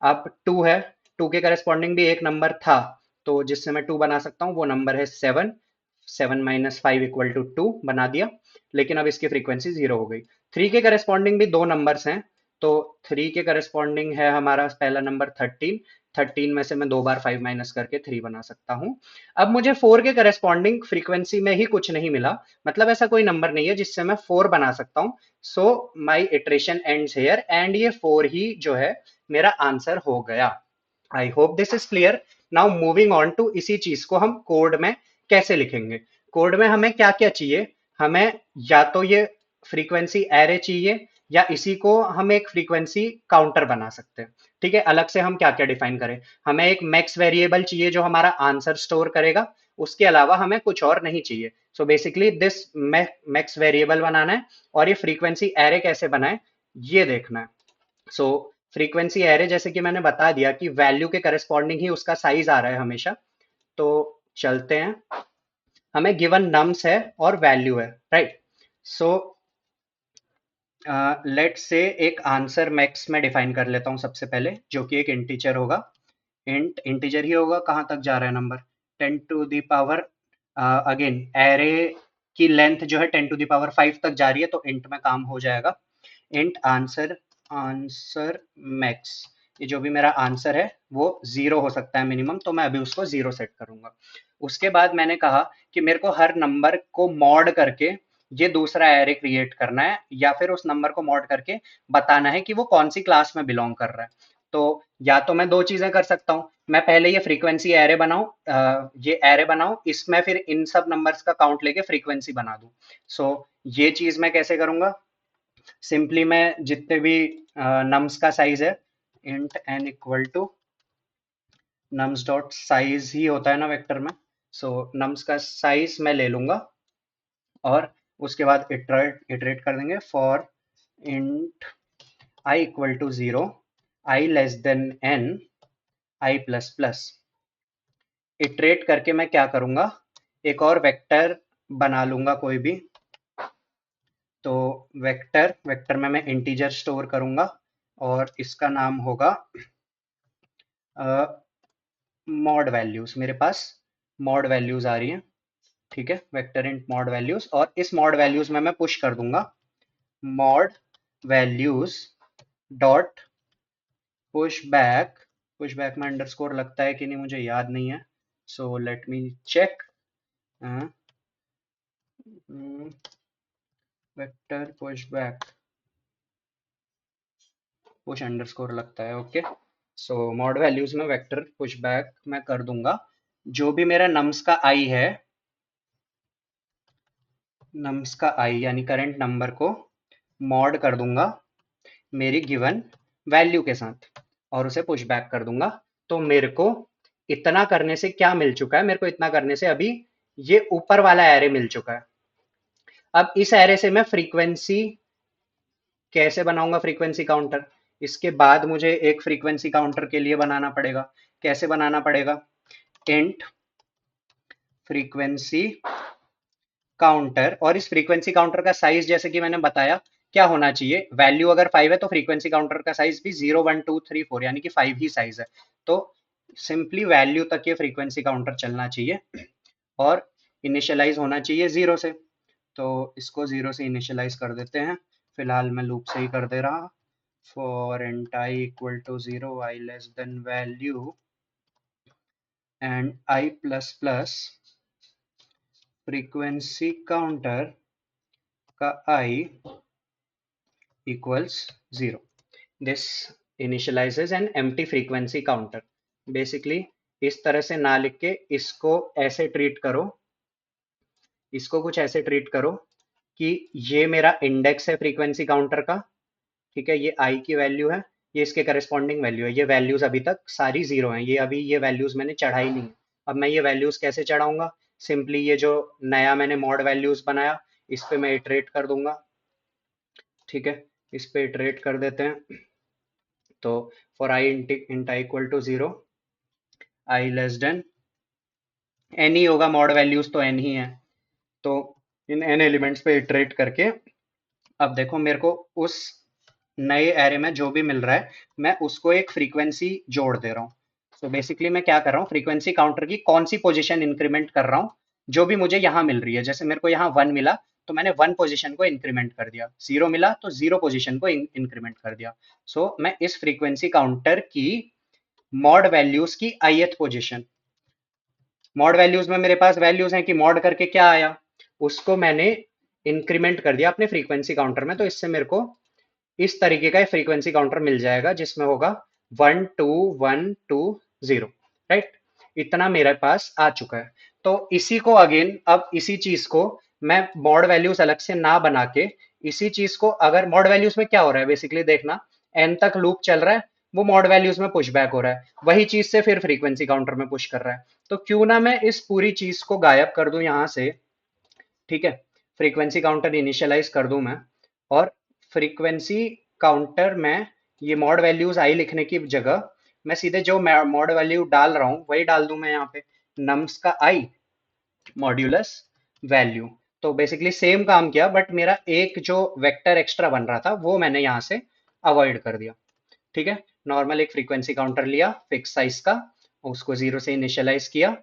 अब टू है, टू के करस्पॉन्डिंग भी एक नंबर था तो जिससे मैं टू बना सकता हूँ वो नंबर है seven, seven minus five equal to two बना दिया, लेकिन अब इसकी फ्रीक्वेंसी जीरो हो गई। थ्री के करस्पॉन्डिंग भी दो नंबर्स हैं तो थ्री के करस्पॉन्डिंग है हमारा पहला नंबर थर्टीन, थर्टीन में से मैं दो बार फाइव माइनस करके थ्री बना सकता हूँ। अब मुझे फोर के करस्पॉन्डिंग फ्रीक्वेंसी में ही कुछ नहीं मिला, मतलब ऐसा कोई नंबर नहीं है जिससे मैं फोर बना सकता हूँ। So my iteration ends here and ये फोर ही जो है मेरा आंसर हो गया। I hope this is clear. Now moving on to इसी चीज को हम कोड में कैसे लिखेंगे। कोड में हमें क्या क्या चाहिए, हमें या तो ये फ्रीक्वेंसी एरे चाहिए या इसी को हम एक फ्रीक्वेंसी काउंटर बना सकते हैं। ठीक है, अलग से हम क्या क्या डिफाइन करें, हमें एक मैक्स वेरिएबल चाहिए जो हमारा आंसर स्टोर करेगा, उसके अलावा हमें कुछ और नहीं चाहिए। So basically this max variable बनाना है और ये फ्रीक्वेंसी एरे कैसे बनाए ये देखना है। सो फ्रीक्वेंसी एरे जैसे कि मैंने बता दिया कि वैल्यू के करस्पॉन्डिंग ही उसका साइज आ रहा है हमेशा। तो चलते हैं, हमें गिवन नम्स है और वैल्यू है, राइट। सो लेट से एक आंसर मैक्स में डिफाइन कर लेता हूँ सबसे पहले, जो कि एक इंटीजर होगा। इंट इंटीजर ही होगा, कहाँ तक जा रहा है number, ten to the power, again array की लेंथ जो है ten to the power five तक जा रही है तो इंट में काम हो जाएगा। इंट आंसर, आंसर मैक्स, ये जो भी मेरा आंसर है वो जीरो हो सकता है मिनिमम, तो मैं अभी उसको जीरो सेट करूंगा। उसके बाद मैंने कहा कि मेरे को हर नंबर को मॉड करके ये दूसरा एरे क्रिएट करना है या फिर उस नंबर को मॉड करके बताना है कि वो कौन सी क्लास में बिलोंग कर रहा है। तो या तो मैं दो चीजें कर सकता हूँ, मैं पहले ये फ्रीक्वेंसी एरे बनाऊं, ये एरे बनाऊं, इसमें फिर इन सब नंबर्स का काउंट लेके फ्रीक्वेंसी बना दूं। सो ये चीज मैं कैसे करूंगा, सिंपली मैं जितने भी नम्स का साइज है, int N equal to nums dot size ही होता है ना वेक्टर में, सो नम्स का साइज मैं ले लूंगा और उसके बाद इटरेट इटरेट कर देंगे for int I equal to zero, I less than N, I plus plus. Iterate करके मैं क्या करूंगा, एक और वेक्टर बना लूंगा कोई भी। तो वेक्टर वेक्टर में मैं इंटीजर स्टोर करूंगा और इसका नाम होगा मॉड वैल्यूज। मेरे पास मॉड वैल्यूज आ रही हैं, ठीक है, वेक्टर इंट मॉड वैल्यूज, और इस मॉड वैल्यूज में मैं पुश कर दूंगा mod values dot push back में अंडरस्कोर लगता है कि नहीं मुझे याद नहीं है, so let me check. Vector push underscore लगता है, ओके। सो मॉड वैल्यूज में वेक्टर पुश बैक मैं कर दूंगा, जो भी मेरा नम्स का आई है, नम्स का आई यानी करंट नंबर को मॉड कर दूंगा मेरी गिवन वैल्यू के साथ और उसे पुश बैक कर दूंगा। तो मेरे को इतना करने से क्या मिल चुका है, मेरे को इतना करने से अभी ये ऊपर वाला एरे मिल चुका है। अब इस एरे से मैं फ्रीक्वेंसी कैसे बनाऊंगा, फ्रीक्वेंसी काउंटर, इसके बाद मुझे एक फ्रीक्वेंसी काउंटर के लिए बनाना पड़ेगा। कैसे बनाना पड़ेगा, इंट फ्रीक्वेंसी काउंटर, और इस फ्रीक्वेंसी काउंटर का साइज जैसे कि मैंने बताया क्या होना चाहिए, वैल्यू अगर फाइव है तो फ्रीक्वेंसी काउंटर का साइज भी zero one two three four यानी कि फाइव ही साइज है। तो सिंपली वैल्यू तक ये फ्रीक्वेंसी काउंटर चलना चाहिए और इनिशियलाइज होना चाहिए जीरो से। तो इसको जीरो से इनिशियलाइज कर देते हैं, फिलहाल मैं लूप से ही कर दे रहा। For int I equal to zero, I less than value and I plus plus frequency counter का I equals zero. This initializes an empty frequency counter. Basically इस तरह से ना लिख के इसको ऐसे ट्रीट करो, इसको कुछ ऐसे ट्रीट करो कि ये मेरा इंडेक्स है फ्रीक्वेंसी काउंटर का, ठीक है, ये आई की वैल्यू है, ये इसके करस्पॉन्डिंग वैल्यू है, ये वैल्यूज अभी तक सारी जीरो हैं, ये अभी ये वैल्यूज मैंने चढ़ाई नहीं है। अब मैं ये वैल्यूज कैसे चढ़ाऊंगा, सिंपली ये जो नया मैंने मॉड वैल्यूज बनाया इस पे मैं इटरेट कर दूंगा, ठीक है। इस पे इटरेट कर देते हैं। तो for I int I equal to 0, I less than N ही होगा, मॉड वैल्यूज तो एन ही है। तो इन एन एलिमेंट्स पे इटरेट करके अब देखो मेरे को उस नए एरे में जो भी मिल रहा है मैं उसको एक फ्रीक्वेंसी जोड़ दे रहा हूँ। तो बेसिकली मैं क्या कर रहा हूँ, फ्रीक्वेंसी काउंटर की कौन सी पोजीशन इंक्रीमेंट कर रहा हूँ जो भी मुझे यहाँ मिल रही है। जैसे मेरे को यहाँ 1 मिला तो मैंने 1 पोजीशन को इंक्रीमेंट कर दिया, 0 मिला तो 0 पोजीशन को इंक्रीमेंट कर दिया। सो मैं इस फ्रीक्वेंसी काउंटर की मॉड वैल्यूज की ith पोजीशन, मॉड वैल्यूज में मेरे पास वैल्यूज हैं कि मॉड करके क्या आया उसको मैंने इंक्रीमेंट कर दिया अपने फ्रीक्वेंसी काउंटर में। तो इससे मेरे को इस तरीके का फ्रीक्वेंसी काउंटर मिल जाएगा जिसमें होगा 1 2 1 2 0, राइट। इतना मेरे पास आ चुका है। तो इसी को अगेन अब इसी चीज को मैं मॉड वैल्यूज अलग से ना बना के इसी चीज को, अगर मॉड वैल्यूज में क्या हो रहा है बेसिकली देखना, एन तक लूप चल रहा है, वो मॉड वैल्यूज में पुश बैक हो रहा है, वही चीज से फिर फ्रीक्वेंसी काउंटर में पुश कर रहा है। तो क्यों ना मैं इस पूरी चीज को गायब कर दूं यहां से, ठीक है। फ्रीक्वेंसी काउंटर इनिशियलाइज कर दूं मैं, और फ्रीक्वेंसी काउंटर में ये मॉड वैल्यूज आई लिखने की जगह मैं सीधे जो मॉड वैल्यू डाल रहा हूँ वही डाल दूं मैं यहाँ पे, नम्स का आई मॉड्यूलस वैल्यू। तो बेसिकली सेम काम किया बट मेरा एक जो वेक्टर एक्स्ट्रा बन रहा था वो मैंने यहाँ से अवॉइड कर दिया, ठीक है। नॉर्मल एक फ्रीक्वेंसी काउंटर लिया फिक्स साइज का, उसको 0 से इनिशियलाइज किया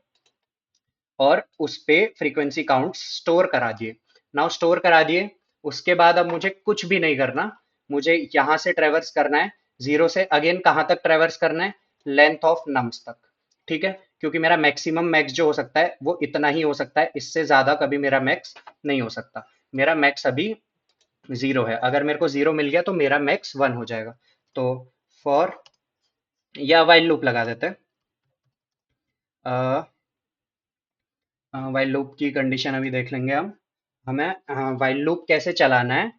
और उस पे फ्रीक्वेंसी काउंट स्टोर करा दिए। नाउ स्टोर करा दिए, उसके बाद अब मुझे कुछ भी नहीं करना, मुझे यहां से ट्रेवर्स करना है 0 से अगेन कहां तक ट्रेवर्स करना है, लेंथ ऑफ नम्स तक, ठीक है। क्योंकि मेरा मैक्सिमम मैक्स जो हो सकता है वो इतना ही हो सकता है, इससे ज्यादा कभी मेरा मैक्स नहीं हो सकता। मेरा मैक्स अभी 0 है, अगर मेरे को 0 मिल गया तो मेरा मैक्स 1 हो जाएगा। तो फॉर, या वाइल लूप लगा देते हैं। वाइल लूप की कंडीशन अभी देख लेंगे हम। हमें वाइल लूप कैसे चलाना है,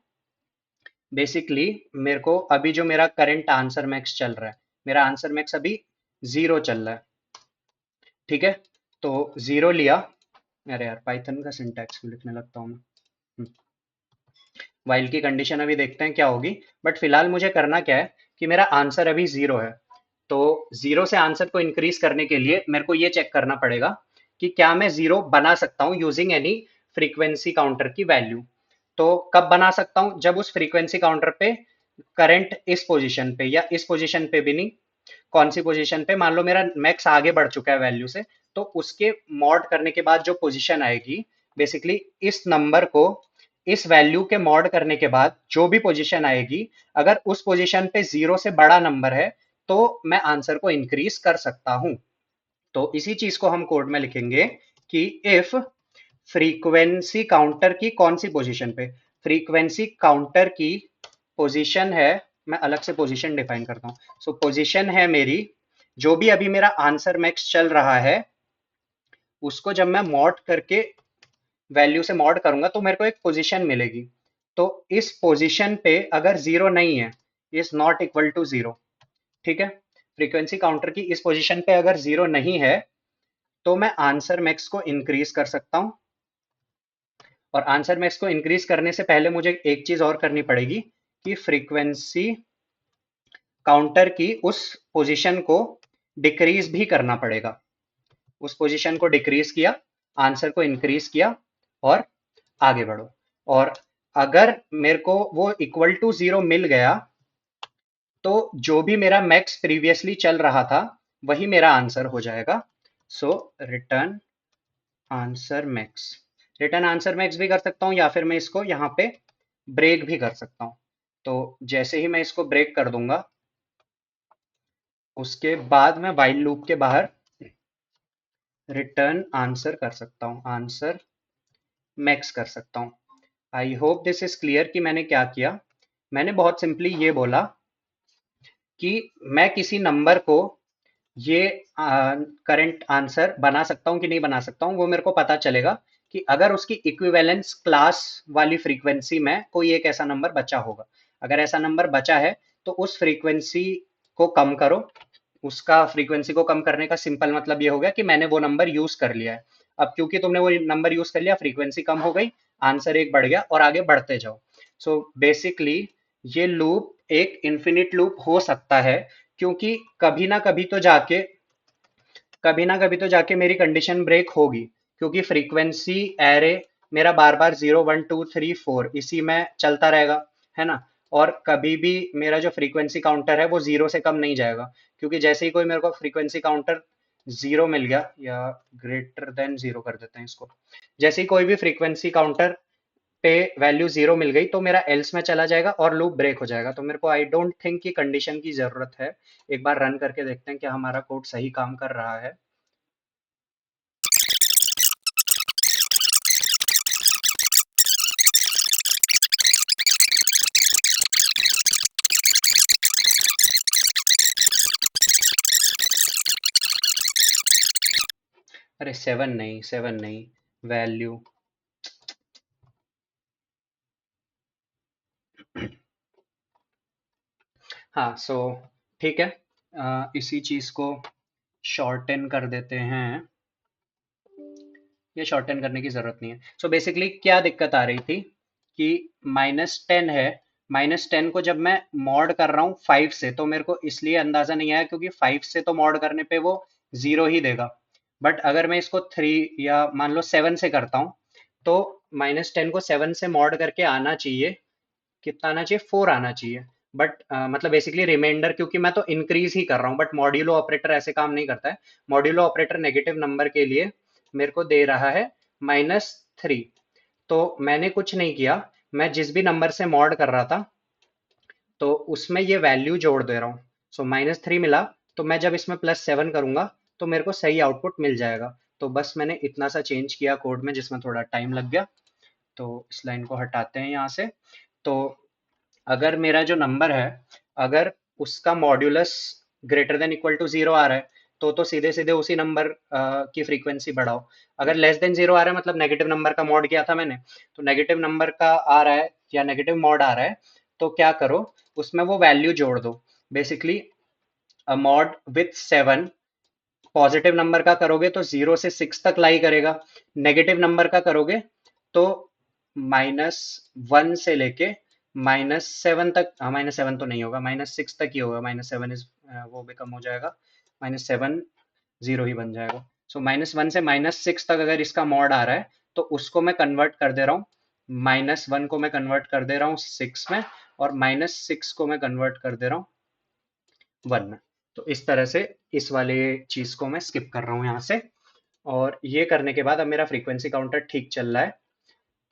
बेसिकली मेरे को अभी जो मेरा करंट आंसर मैक्स चल रहा है, मेरा आंसर मैक्स अभी 0 चल रहा है, ठीक है। तो 0 लिया, अरे यार पाइथन का सिंटैक्स क्यों लिखने लगता हूँ मैं। वाइल की कंडीशन अभी देखते हैं क्या होगी, बट फिलहाल मुझे करना क्या है कि मेरा आंसर अभी 0 है। तो 0 से आंसर को इंक्रीज करने के लिए मेरे को ये चेक करना पड़ेगा कि क्या मैं 0 बना सकता हूँ यूजिंग एनी फ्रीक्वेंसी काउंटर की वैल्यू। तो कब बना सकता हूँ, जब उस फ्रीक्वेंसी काउंटर पे करंट इस पोजीशन पे या इस पोजीशन पे भी नहीं, कौन सी पोजीशन पे, मान लो मेरा मैक्स आगे बढ़ चुका है वैल्यू से, तो उसके मॉड करने के बाद जो पोजीशन आएगी, बेसिकली इस नंबर को इस वैल्यू के मॉड करने के बाद जो भी पोजीशन आएगी, अगर उस पोजीशन पे 0 से बड़ा नंबर है तो मैं आंसर को इंक्रीज कर सकता हूं। तो इसी चीज को हम कोड में लिखेंगे कि इफ फ्रीक्वेंसी काउंटर की कौन सी पोजीशन पे, फ्रीक्वेंसी काउंटर की पोजीशन है, मैं अलग से पोजीशन डिफाइन करता हूँ। सो पोजीशन है मेरी, जो भी अभी मेरा आंसर मैक्स चल रहा है उसको जब मैं मॉड करके वैल्यू से मॉड करूंगा तो मेरे को एक पोजीशन मिलेगी। तो इस पोजीशन पे अगर 0 नहीं है, इज नॉट इक्वल टू 0, ठीक है। फ्रीक्वेंसी काउंटर की इस पोजीशन पे अगर 0 नहीं है तो मैं आंसर मैक्स को इंक्रीज कर सकता हूं। और आंसर मैक्स को इंक्रीज करने से पहले मुझे एक चीज और करनी पड़ेगी कि फ्रीक्वेंसी काउंटर की उस पोजीशन को डिक्रीज भी करना पड़ेगा। उस पोजीशन को डिक्रीज किया, आंसर को इंक्रीज किया और आगे बढ़ो। और अगर मेरे को वो इक्वल टू 0 मिल गया तो जो भी मेरा मैक्स प्रीवियसली चल रहा था वही मेरा आंसर हो जाएगा। So return answer max, return answer max भी कर सकता हूँ या फिर मैं इसको यहाँ पे ब्रेक भी कर सकता हूँ। तो जैसे ही मैं इसको ब्रेक कर दूंगा उसके बाद मैं वाइल लूप के बाहर रिटर्न आंसर कर सकता हूँ, आंसर मैक्स कर सकता हूँ। आई होप दिस इज क्लियर कि मैंने क्या किया। मैंने बहुत सिंपली ये बोला कि मैं किसी नंबर को ये करंट आंसर बना सकता हूँ कि नहीं बना सकता हूँ, वो मेरे को पता चलेगा कि अगर उसकी इक्विवेलेंस क्लास वाली फ्रीक्वेंसी में कोई एक ऐसा नंबर बचा होगा। अगर ऐसा नंबर बचा है तो उस फ्रीक्वेंसी को कम करो। उसका फ्रीक्वेंसी को कम करने का सिंपल मतलब ये हो गया कि मैंने वो नंबर यूज कर लिया है। अब क्योंकि तुमने वो नंबर यूज कर लिया, फ्रीक्वेंसी कम हो गई, आंसर एक बढ़ गया और आगे बढ़ते जाओ। सो बेसिकली ये लूप एक इन्फिनिट लूप हो सकता है, क्योंकि कभी ना कभी तो जाके मेरी कंडीशन ब्रेक होगी, क्योंकि फ्रीक्वेंसी एरे मेरा बार बार 0 1 2 3 4 इसी में चलता रहेगा, है ना। और कभी भी मेरा जो फ्रीक्वेंसी काउंटर है वो जीरो से कम नहीं जाएगा, क्योंकि जैसे ही कोई मेरे को फ्रीक्वेंसी काउंटर जीरो मिल गया, या ग्रेटर देन जीरो कर देते हैं इसको, जैसे ही कोई भी फ्रीक्वेंसी काउंटर पे वैल्यू जीरो मिल गई तो मेरा एल्स में चला जाएगा और लूप ब्रेक हो जाएगा। तो मेरे को आई डोंट थिंक कि कंडीशन की जरूरत है। एक बार रन करके देखते हैं कि हमारा कोड सही काम कर रहा है। अरे सेवन नहीं, सेवन नहीं, वैल्यू। हाँ, सो ठीक है। इसी चीज को शॉर्टन कर देते हैं। ये शॉर्टन करने की जरूरत नहीं है। सो बेसिकली क्या दिक्कत आ रही थी कि -10 है। -10 को जब मैं मॉड कर रहा हूँ 5 से, तो मेरे को इसलिए अंदाजा नहीं आया क्योंकि 5 से तो मॉड करने पे वो जीरो ही देगा। बट अगर मैं इसको 3 या मान लो 7 से करता हूँ, तो -10 को 7 से मॉड करके आना चाहिए, कितना आना चाहिए, 4 आना चाहिए। बट मतलब बेसिकली रिमाइंडर, क्योंकि मैं तो इंक्रीज ही कर रहा हूँ, बट मॉड्यूलो ऑपरेटर ऐसे काम नहीं करता है। मॉड्यूलो ऑपरेटर नेगेटिव नंबर के लिए मेरे को दे रहा है -3। तो मैंने कुछ नहीं किया, मैं जिस भी नंबर से मॉड कर रहा था तो उसमें ये वैल्यू जोड़ दे रहा हूँ। सो -3 मिला, तो मैं जब इसमें +7 करूंगा तो मेरे को सही आउटपुट मिल जाएगा। तो बस मैंने इतना सा चेंज किया कोड में, जिसमें थोड़ा टाइम लग गया। तो इस लाइन को हटाते हैं यहाँ से। तो अगर मेरा जो नंबर है, अगर उसका modulus greater than equal to zero आ रहा है, तो सीधे सीधे उसी नंबर की फ्रीक्वेंसी बढ़ाओ। अगर लेस देन जीरो आ रहा है, मतलब नेगेटिव नंबर का मॉड किया था मैंने, तो नेगेटिव नंबर का आ रहा है या नेगेटिव मॉड आ रहा है, तो क्या करो, उसमें वो वैल्यू जोड़ दो। Basically mod with 7, positive number का करोगे तो 0 से 6 तक लाई करेगा। नेगेटिव नंबर का करोगे तो -1 से लेके -7 तक, हाँ -7 तो नहीं होगा, -6 तक ही होगा। -7 इज, वो भी कम हो जाएगा, -7 जीरो ही बन जाएगा। सो -1 से -6 तक अगर इसका मॉड आ रहा है, तो उसको मैं कन्वर्ट कर दे रहा हूँ, -1 को मैं कन्वर्ट कर दे रहा हूँ 6 में, और -6 को मैं कन्वर्ट कर दे रहा हूँ 1 में। तो इस तरह से इस वाले चीज को मैं स्किप कर रहा हूँ यहाँ से। और ये करने के बाद अब मेरा फ्रीक्वेंसी काउंटर ठीक चल रहा है,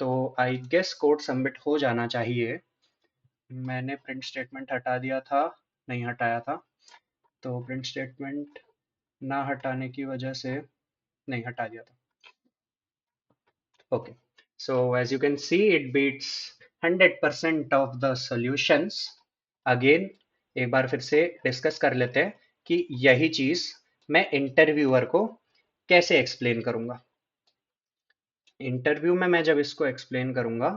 तो आई गेस कोड सबमिट हो जाना चाहिए। मैंने प्रिंट स्टेटमेंट हटा दिया था, नहीं हटाया था, तो प्रिंट स्टेटमेंट ना हटाने की वजह से नहीं हटा दिया था। Okay, so as you can see it beats 100% of the solutions. अगेन एक बार फिर से डिस्कस कर लेते हैं कि यही चीज मैं इंटरव्यूअर को कैसे एक्सप्लेन करूंगा। इंटरव्यू में मैं जब इसको एक्सप्लेन करूंगा,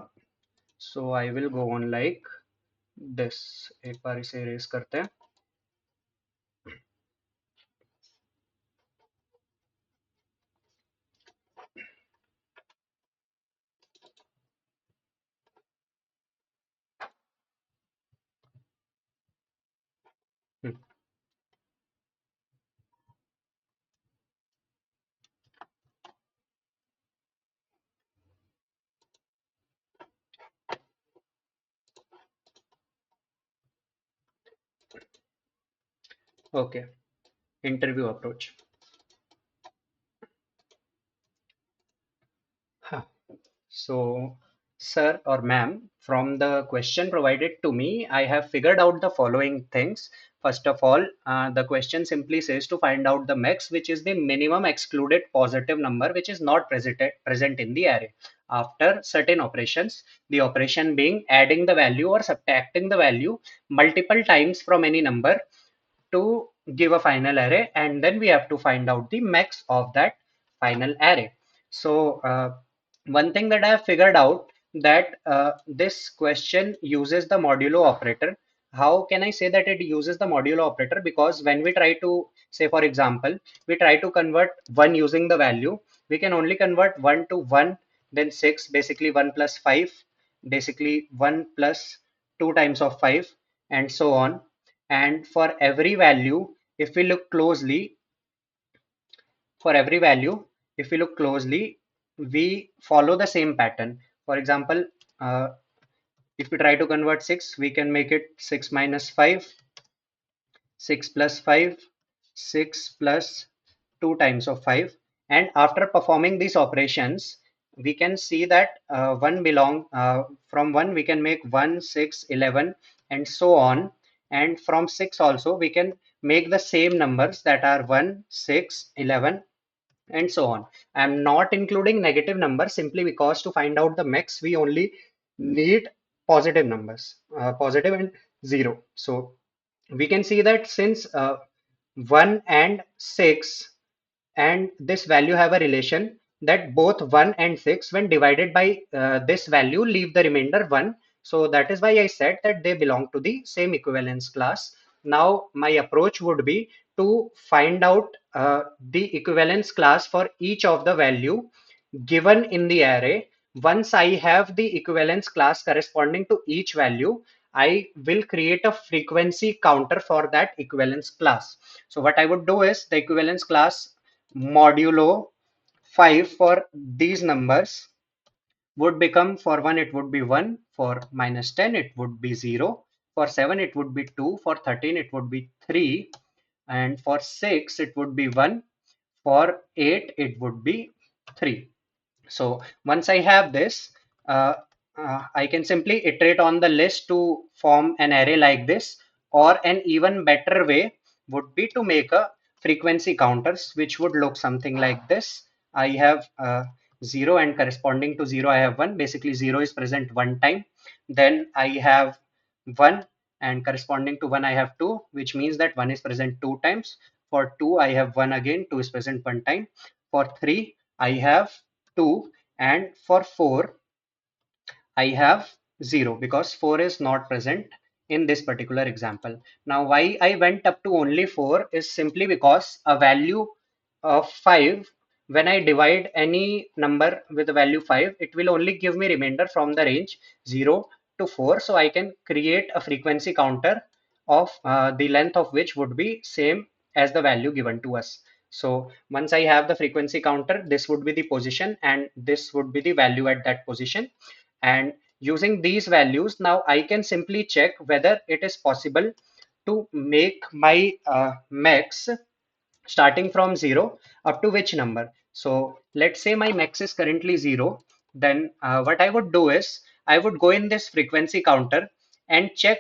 so I will go on like this. एक बार इसे इरेज करते हैं। Okay, interview approach. हाँ, so, sir or ma'am, from the question provided to me, I have figured out the following things. First of all, the question simply says to find out the max, which is the minimum excluded positive number which is not present in the array. After certain operations, the operation being adding the value or subtracting the value multiple times from any number to give a final array, and then we have to find out the max of that final array. So one thing that I have figured out, that this question uses the modulo operator. How can I say that it uses the modulo operator? Because when we try to say, for example, we try to convert 1 using the value, we can only convert 1 to 1, then 6, basically 1 plus 5, basically 1 plus 2 times of 5, and so on. And for every value, if we look closely, for every value, if we look closely, we follow the same pattern. For example, uh, if we try to convert 6, we can make it 6 minus 5, 6 plus 5, 6 plus 2 times of 5. And after performing these operations, we can see that from 1 we can make 1, 6, 11, and so on. And from 6 also we can make the same numbers, that are 1, 6, 11, and so on. I'm not including negative numbers simply because to find out the max we only need positive numbers, positive and 0. So we can see that since 1 and 6 and this value have a relation, that both 1 and 6 when divided by this value leave the remainder 1. So that is why I said that they belong to the same equivalence class. Now my approach would be to find out the equivalence class for each of the value given in the array. Once I have the equivalence class corresponding to each value, I will create a frequency counter for that equivalence class. So what I would do is the equivalence class modulo 5 for these numbers would become, for 1 it would be 1, for minus 10 it would be 0, for 7 it would be 2, for 13 it would be 3, and for 6 it would be 1, for 8 it would be 3. So once I have this, uh, I can simply iterate on the list to form an array like this, or an even better way would be to make a frequency counters, which would look something like this. I have 0, and corresponding to 0 I have 1. Basically 0 is present one time. Then I have 1, and corresponding to 1 I have 2, which means that 1 is present two times. For 2 I have 1 again, 2 is present one time. For 3 I have 2, and for 4 I have 0 because 4 is not present in this particular example. Now why I went up to only 4 is simply because a value of 5, when I divide any number with a value 5, it will only give me remainder from the range 0 to 4. So I can create a frequency counter of the length of which would be same as the value given to us. So once I have the frequency counter, this would be the position and this would be the value at that position. And using these values, now I can simply check whether it is possible to make my max starting from 0 up to which number. So let's say my max is currently 0. Then what I would do is I would go in this frequency counter and check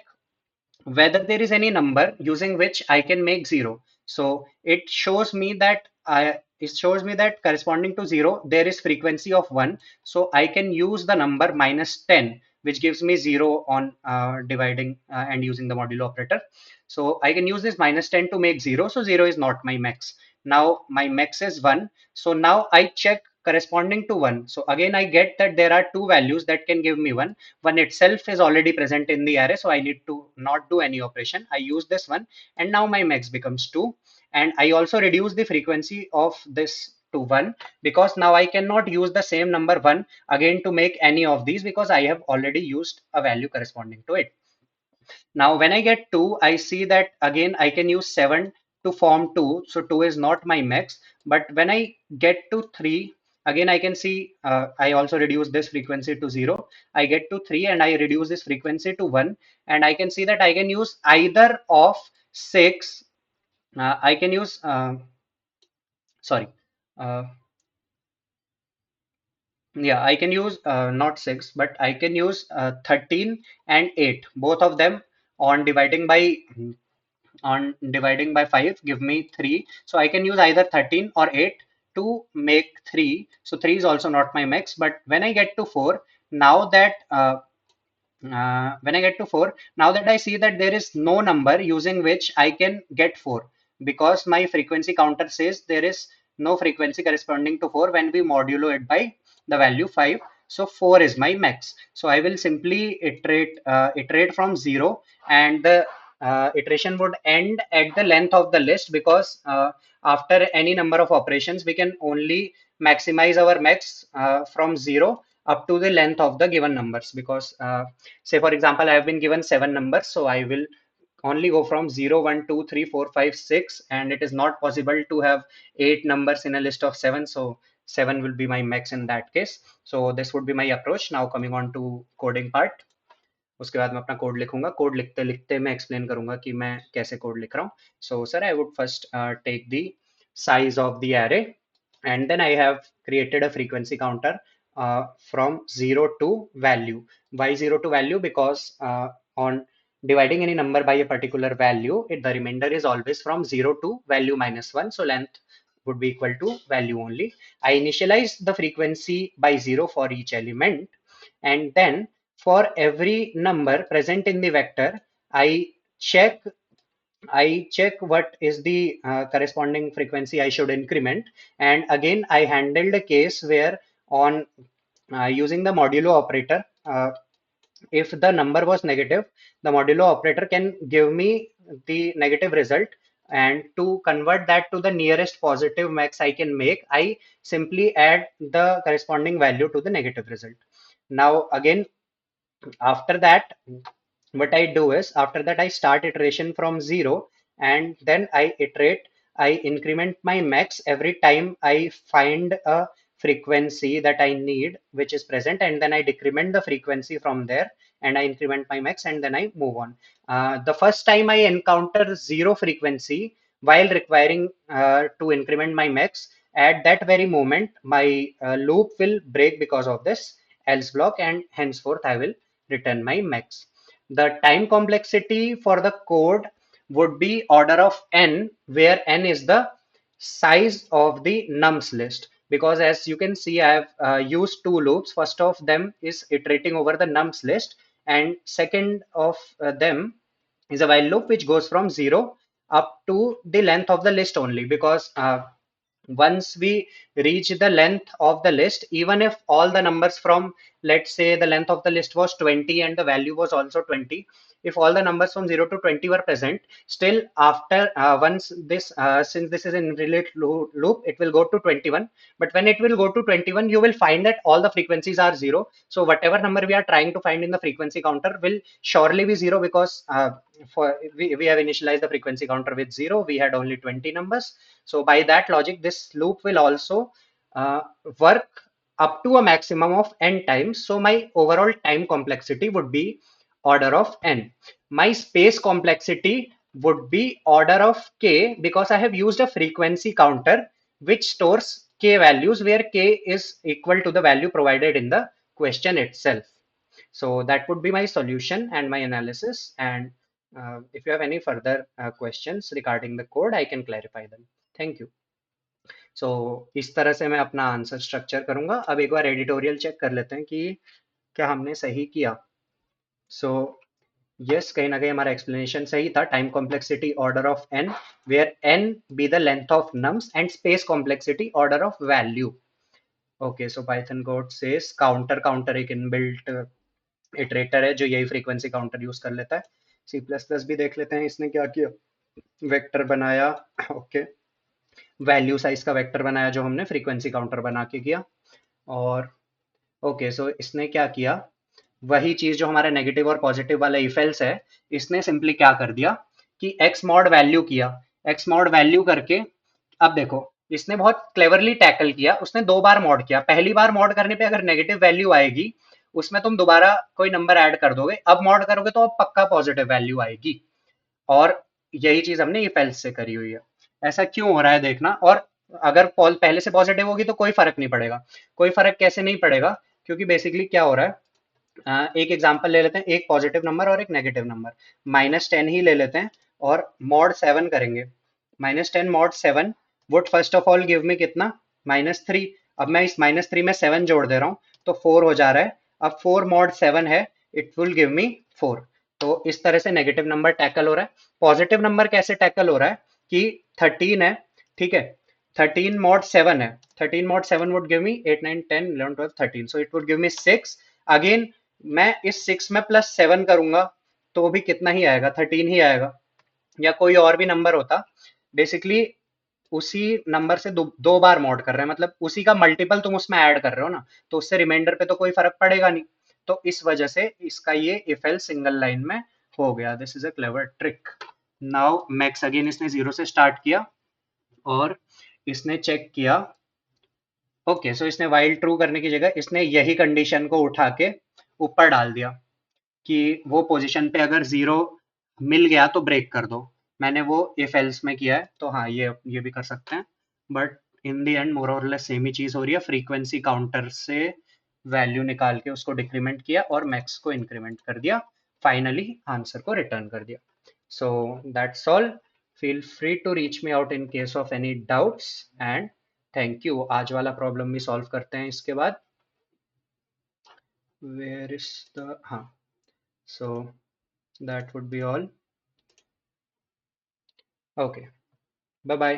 whether there is any number using which I can make 0. So it shows me that corresponding to 0 there is frequency of 1. So I can use the number minus 10, which gives me 0 on dividing and using the modulo operator. So I can use this minus 10 to make 0. So 0 is not my max. Now my max is 1. So now I check corresponding to 1. So again I get that there are two values that can give me 1. One itself is already present in the array, so I need to not do any operation. I use this one, and now my max becomes 2. And I also reduce the frequency of this to 1, because now I cannot use the same number 1 again to make any of these, because I have already used a value corresponding to it. Now when I get 2, I see that again I can use 7 to form 2. So 2 is not my max. But when I get to 3, again I can see I also reduce this frequency to 0. I get to 3 and I reduce this frequency to 1. And I can see that I can use either of 6. I can use, sorry. Uh, yeah, I can use not 6, but I can use 13 and 8. Both of them on dividing by 5 give me 3. So I can use either 13 or 8 to make 3. So 3 is also not my max. But when I get to 4, now that when I get to 4, now that I see that there is no number using which I can get 4, because my frequency counter says there is no frequency corresponding to 4 when we modulo it by the value 5. So 4 is my max. So I will simply iterate from 0, and the iteration would end at the length of the list, because after any number of operations we can only maximize our max from 0 up to the length of the given numbers, because say for example I have been given 7 numbers, so I will only go from 0, 1, 2, 3, 4, 5, 6, and it is not possible to have 8 numbers in a list of 7, so 7 will be my max in that case. So this would be my approach. Now coming on to coding part, उसके बाद मैं अपना code लिखूंगा. Code लिखते लिखते मैं explain करूंगा कि मैं कैसे कोड लिख रहा हूँ. So sir, I would first take the size of the array, and then I have created a frequency counter from 0 to value. Why 0 to value? Because on dividing any number by a particular value, the remainder is always from 0 to value minus 1, so length would be equal to value only. I initialize the frequency by 0 for each element, and then for every number present in the vector, I check I check what is the corresponding frequency I should increment. And again, I handled a case where on using the modulo operator, if the number was negative, the modulo operator can give me the negative result. And to convert that to the nearest positive max I can make, I simply add the corresponding value to the negative result. Now, again, after that, what I do is, after that I start iteration from 0, and then I iterate. I increment my max every time I find a frequency that I need which is present, and then I decrement the frequency from there, and I increment my max, and then I move on. The first time I encounter 0 frequency while requiring to increment my max, at that very moment my loop will break because of this else block, and henceforth I will return my max. The time complexity for the code would be order of n, where n is the size of the nums list. Because as you can see, I have used two loops. First of them is iterating over the nums list, and second of them is a while loop which goes from 0 up to the length of the list only. Because once we reach the length of the list, even if all the numbers from, let's say the length of the list was 20 and the value was also 20, if all the numbers from 0 to 20 were present, still after once this since this is in relate loop, it will go to 21. But when it will go to 21, you will find that all the frequencies are 0. So whatever number we are trying to find in the frequency counter will surely be 0, because we have initialized the frequency counter with 0. We had only 20 numbers. So by that logic, this loop will also uh, work up to a maximum of n times. So my overall time complexity would be order of n. My space complexity would be order of k, because I have used a frequency counter which stores k values, where k is equal to the value provided in the question itself. So that would be my solution and my analysis. And if you have any further questions regarding the code, I can clarify them. Thank you. सो इस तरह से मैं अपना answer structure करूंगा. अब एक बार editorial check कर लेते हैं कि क्या हमने सही किया. सो यस, कहीं ना कहीं हमारा एक्सप्लेनेशन सही था. Time complexity order of N, where N be the length of nums, and space complexity order of value. Okay, so Python code says counter. Counter एक इनबिल्ट इटरेटर है जो यही फ्रीक्वेंसी काउंटर यूज कर लेता है. सी plus plus भी देख लेते हैं इसने क्या किया. वेक्टर बनाया. ओके, वैल्यू साइज का वेक्टर बनाया जो हमने फ्रीक्वेंसी काउंटर बना के किया. और ओके, सो इसने क्या किया, वही चीज जो हमारा नेगेटिव और पॉजिटिव वाला इफ एल्स है, इसने सिंपली क्या कर दिया कि एक्स मॉड वैल्यू किया. एक्स मॉड वैल्यू करके, अब देखो इसने बहुत क्लेवरली टैकल किया. उसने दो बार मॉड किया. पहली बार मॉड करने पे अगर नेगेटिव वैल्यू आएगी, उसमें तुम दोबारा कोई नंबर ऐड कर दोगे. अब मॉड करोगे तो अब पक्का पॉजिटिव वैल्यू आएगी. और यही चीज हमने इफ एल्स से करी हुई है. ऐसा क्यों हो रहा है देखना. और अगर पहले से पॉजिटिव होगी तो कोई फर्क नहीं पड़ेगा. कोई फर्क कैसे नहीं पड़ेगा, क्योंकि बेसिकली क्या हो रहा है, एक एग्जांपल ले लेते हैं. एक पॉजिटिव नंबर और एक नेगेटिव नंबर, -10 ही ले लेते हैं, और मॉड 7 करेंगे. -10 mod 7 would first of all give me कितना, -3. अब मैं इस -3 में 7 जोड़ दे रहा हूँ तो 4 हो जा रहा है. अब 4 मॉड 7 है, इट विल गिव मी 4. तो इस तरह से नेगेटिव नंबर टैकल हो रहा है. पॉजिटिव नंबर कैसे टैकल हो रहा है कि 13 है, ठीक है. 13 mod 7 है. 13 mod 7 would give me 8 9 10 11 12 13, so it would give me 6. Again मैं इस 6 में +7 करूंगा तो भी कितना ही आएगा, 13 ही आएगा. या कोई और भी नंबर होता. बेसिकली उसी नंबर से दो बार मॉड कर रहे हैं, मतलब उसी का मल्टीपल तुम उसमें ऐड कर रहे हो ना, तो उससे रिमाइंडर पे तो कोई फर्क पड़ेगा नहीं। तो इस वजह से इसका ये इफ एल्स सिंगल लाइन में हो गया। This is a clever trick. Now max again इसने जीरो से स्टार्ट किया और इसने चेक किया। ओके, सो इसने वाइल ट्रू करने की जगह इसने यही कंडीशन को उठा के ऊपर डाल दिया कि वो पोजीशन पे अगर जीरो मिल गया तो ब्रेक कर दो। मैंने वो इफ एल्स में किया है, तो हाँ ये भी कर सकते हैं। But in the and more और लेस सेम ही चीज हो रही है। फ्रीक्वेंसी काउंटर से वैल्यू निकाल के उसको डिक्रीमेंट किया और मैक्स को इंक्रीमेंट कर दिया, फाइनली आंसर को रिटर्न कर दिया। So that's all. Feel free to reach me out in case of any doubts and thank you. आज वाला प्रॉब्लम भी सॉल्व करते हैं इसके बाद। वेयर इज द, हाँ, so that would be all. Okay, bye bye.